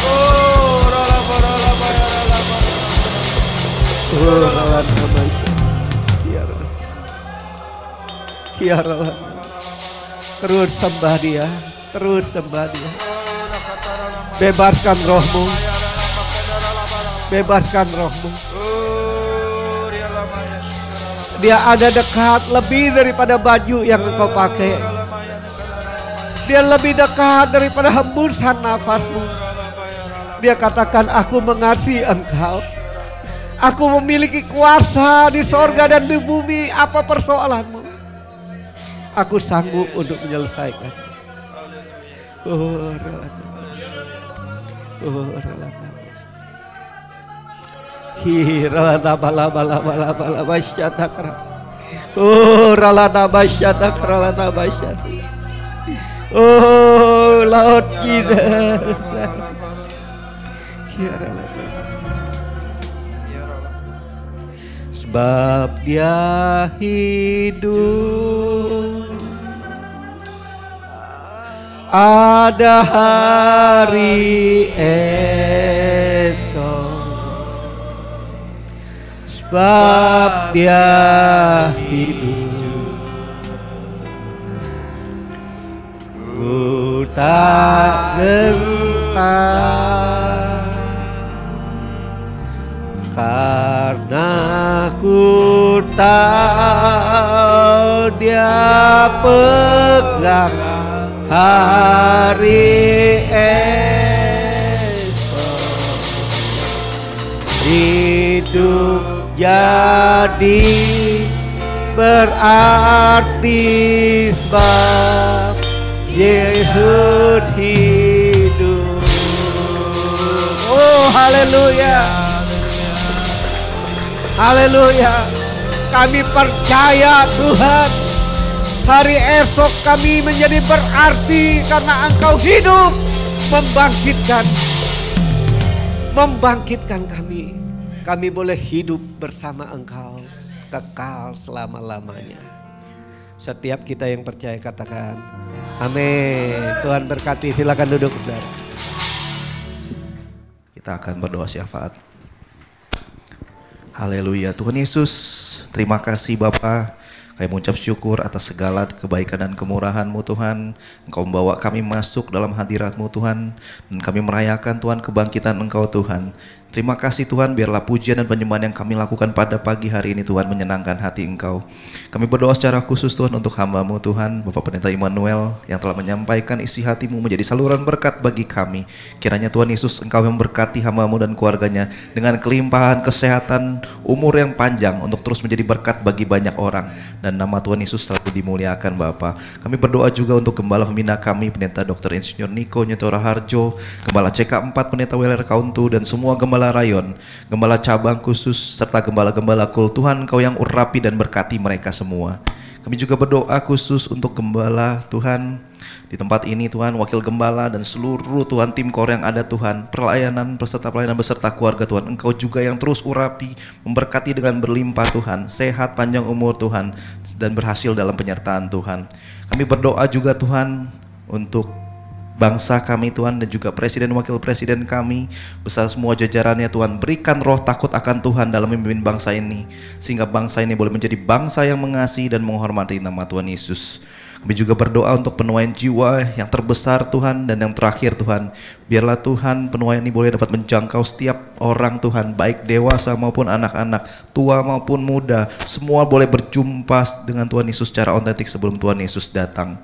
Oh, rala. Oh, rala tabasyana. Tiara. Terus sembah Dia, terus sembah Dia. Bebaskan rohmu, bebaskan rohmu. Dia ada dekat lebih daripada baju yang engkau pakai. Dia lebih dekat daripada hembusan nafasmu. Dia katakan, aku mengasihi engkau. Aku memiliki kuasa di sorga dan di bumi. Apa persoalanmu? Aku sanggup untuk menyelesaikan. Oh, rala. Oh, rala. Rala bala bala bala bala basyata kara. Oh, rala basyata rala basyata. Oh, Lord Jesus. Sebab Dia hidup, ada hari esok. Sebab Dia hidup, ku tak gentar, karena ku tahu Dia pegang hari esok. Hidup jadi berarti sebab Yesus hidup. Oh, haleluya, haleluya. Kami percaya Tuhan, hari esok kami menjadi berarti karena Engkau hidup, membangkitkan kami. Kami boleh hidup bersama Engkau kekal selama-lamanya. Setiap kita yang percaya katakan amin. Tuhan berkati, silakan duduk saudara. Kita akan berdoa syafaat. Haleluya. Tuhan Yesus, terima kasih Bapa. Kami mengucap syukur atas segala kebaikan dan kemurahan-Mu Tuhan. Engkau membawa kami masuk dalam hadirat-Mu Tuhan. Dan kami merayakan Tuhan kebangkitan Engkau Tuhan. Terima kasih Tuhan, biarlah pujian dan penyembahan yang kami lakukan pada pagi hari ini Tuhan menyenangkan hati Engkau. Kami berdoa secara khusus Tuhan untuk hamba-Mu Tuhan, Bapak Pendeta Immanuel yang telah menyampaikan isi hati-Mu menjadi saluran berkat bagi kami. Kiranya Tuhan Yesus Engkau memberkati hamba-Mu dan keluarganya dengan kelimpahan kesehatan, umur yang panjang untuk terus menjadi berkat bagi banyak orang. Dan nama Tuhan Yesus selalu dimuliakan Bapa. Kami berdoa juga untuk Gembala Pembina kami, Pendeta Dr. Insinyur Niko Nyetora Harjo, Gembala CK4 Pendeta Weler Kauntu, dan semua Gembala Rayon, Gembala cabang khusus, serta Gembala-Gembala Kul. Tuhan Engkau yang urapi dan berkati mereka semua. Kami juga berdoa khusus untuk Gembala Tuhan di tempat ini Tuhan, Wakil Gembala dan seluruh Tuhan tim KOR yang ada Tuhan, pelayanan beserta keluarga Tuhan. Engkau juga yang terus urapi, memberkati dengan berlimpah Tuhan, sehat panjang umur Tuhan, dan berhasil dalam penyertaan Tuhan. Kami berdoa juga Tuhan untuk bangsa kami Tuhan, dan juga presiden wakil presiden kami beserta semua jajarannya Tuhan. Berikan roh takut akan Tuhan dalam memimpin bangsa ini, sehingga bangsa ini boleh menjadi bangsa yang mengasihi dan menghormati nama Tuhan Yesus. Kami juga berdoa untuk penuaian jiwa yang terbesar Tuhan, dan yang terakhir Tuhan, biarlah Tuhan penuaian ini boleh dapat menjangkau setiap orang Tuhan, baik dewasa maupun anak-anak, tua maupun muda, semua boleh berjumpa dengan Tuhan Yesus secara otentik sebelum Tuhan Yesus datang.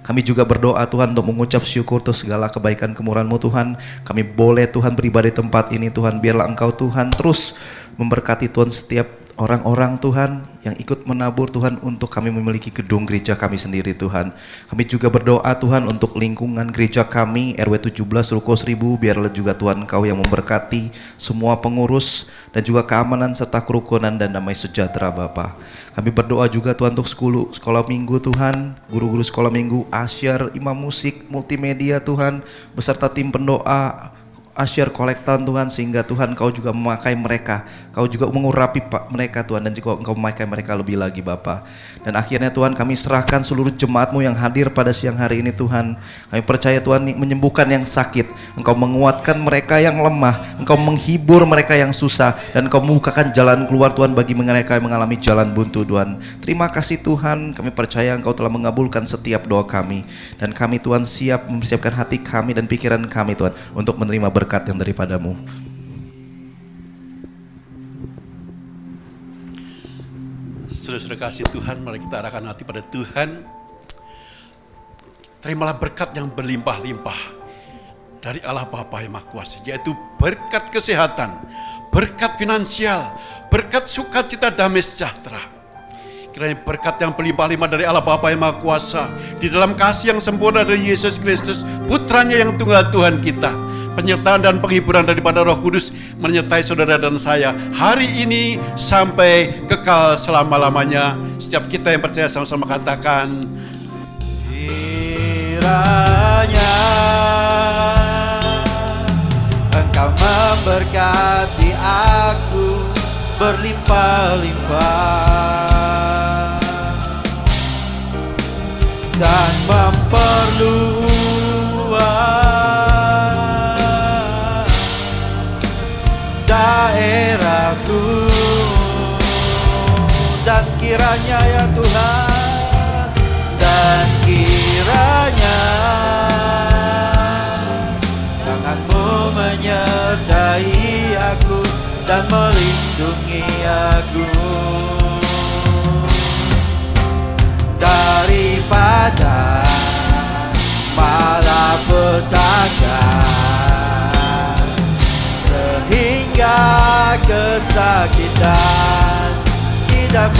Kami juga berdoa Tuhan untuk mengucap syukur untuk segala kebaikan kemurahan-Mu Tuhan. Kami boleh Tuhan beribadah di tempat ini Tuhan. Biarlah Engkau Tuhan terus memberkati Tuhan setiap orang-orang Tuhan yang ikut menabur Tuhan untuk kami memiliki gedung gereja kami sendiri Tuhan. Kami juga berdoa Tuhan untuk lingkungan gereja kami RW 17 Ruko 1000. Biarlah juga Tuhan Engkau yang memberkati semua pengurus dan juga keamanan serta kerukunan dan damai sejahtera Bapa. Kami berdoa juga Tuhan untuk sekolah minggu Tuhan, guru-guru sekolah minggu, asyar, imam musik, multimedia Tuhan, beserta tim pendoa, asyar kolektan Tuhan, sehingga Tuhan Kau juga memakai mereka, Kau juga mengurapi mereka Tuhan, dan juga Engkau memakai mereka lebih lagi Bapa. Dan akhirnya Tuhan kami serahkan seluruh jemaat-Mu yang hadir pada siang hari ini Tuhan. Kami percaya Tuhan menyembuhkan yang sakit, Engkau menguatkan mereka yang lemah, Engkau menghibur mereka yang susah, dan Engkau membukakan jalan keluar Tuhan bagi mereka yang mengalami jalan buntu Tuhan. Terima kasih Tuhan, kami percaya Engkau telah mengabulkan setiap doa kami, dan kami Tuhan siap mempersiapkan hati kami dan pikiran kami Tuhan untuk menerima berkat yang daripada-Mu. Saudara-saudara kasih Tuhan, mari kita arahkan hati pada Tuhan. Terimalah berkat yang berlimpah-limpah dari Allah Bapa yang Maha Kuasa, yaitu berkat kesehatan, berkat finansial, berkat sukacita damai sejahtera. Kiranya berkat yang berlimpah-limpah dari Allah Bapa yang Maha Kuasa, di dalam kasih yang sempurna dari Yesus Kristus, Putranya yang tunggal Tuhan kita, penyertaan dan penghiburan daripada Roh Kudus menyertai saudara dan saya hari ini sampai kekal selama-lamanya. Setiap kita yang percaya sama-sama katakan, kiranya Engkau memberkati aku berlimpah-limpah dan memperluas daerahku, dan kiranya ya Tuhan, dan kiranya tangan-Mu menyertai aku dan melindungi aku daripada malapetaka, sehingga kesakitan tidak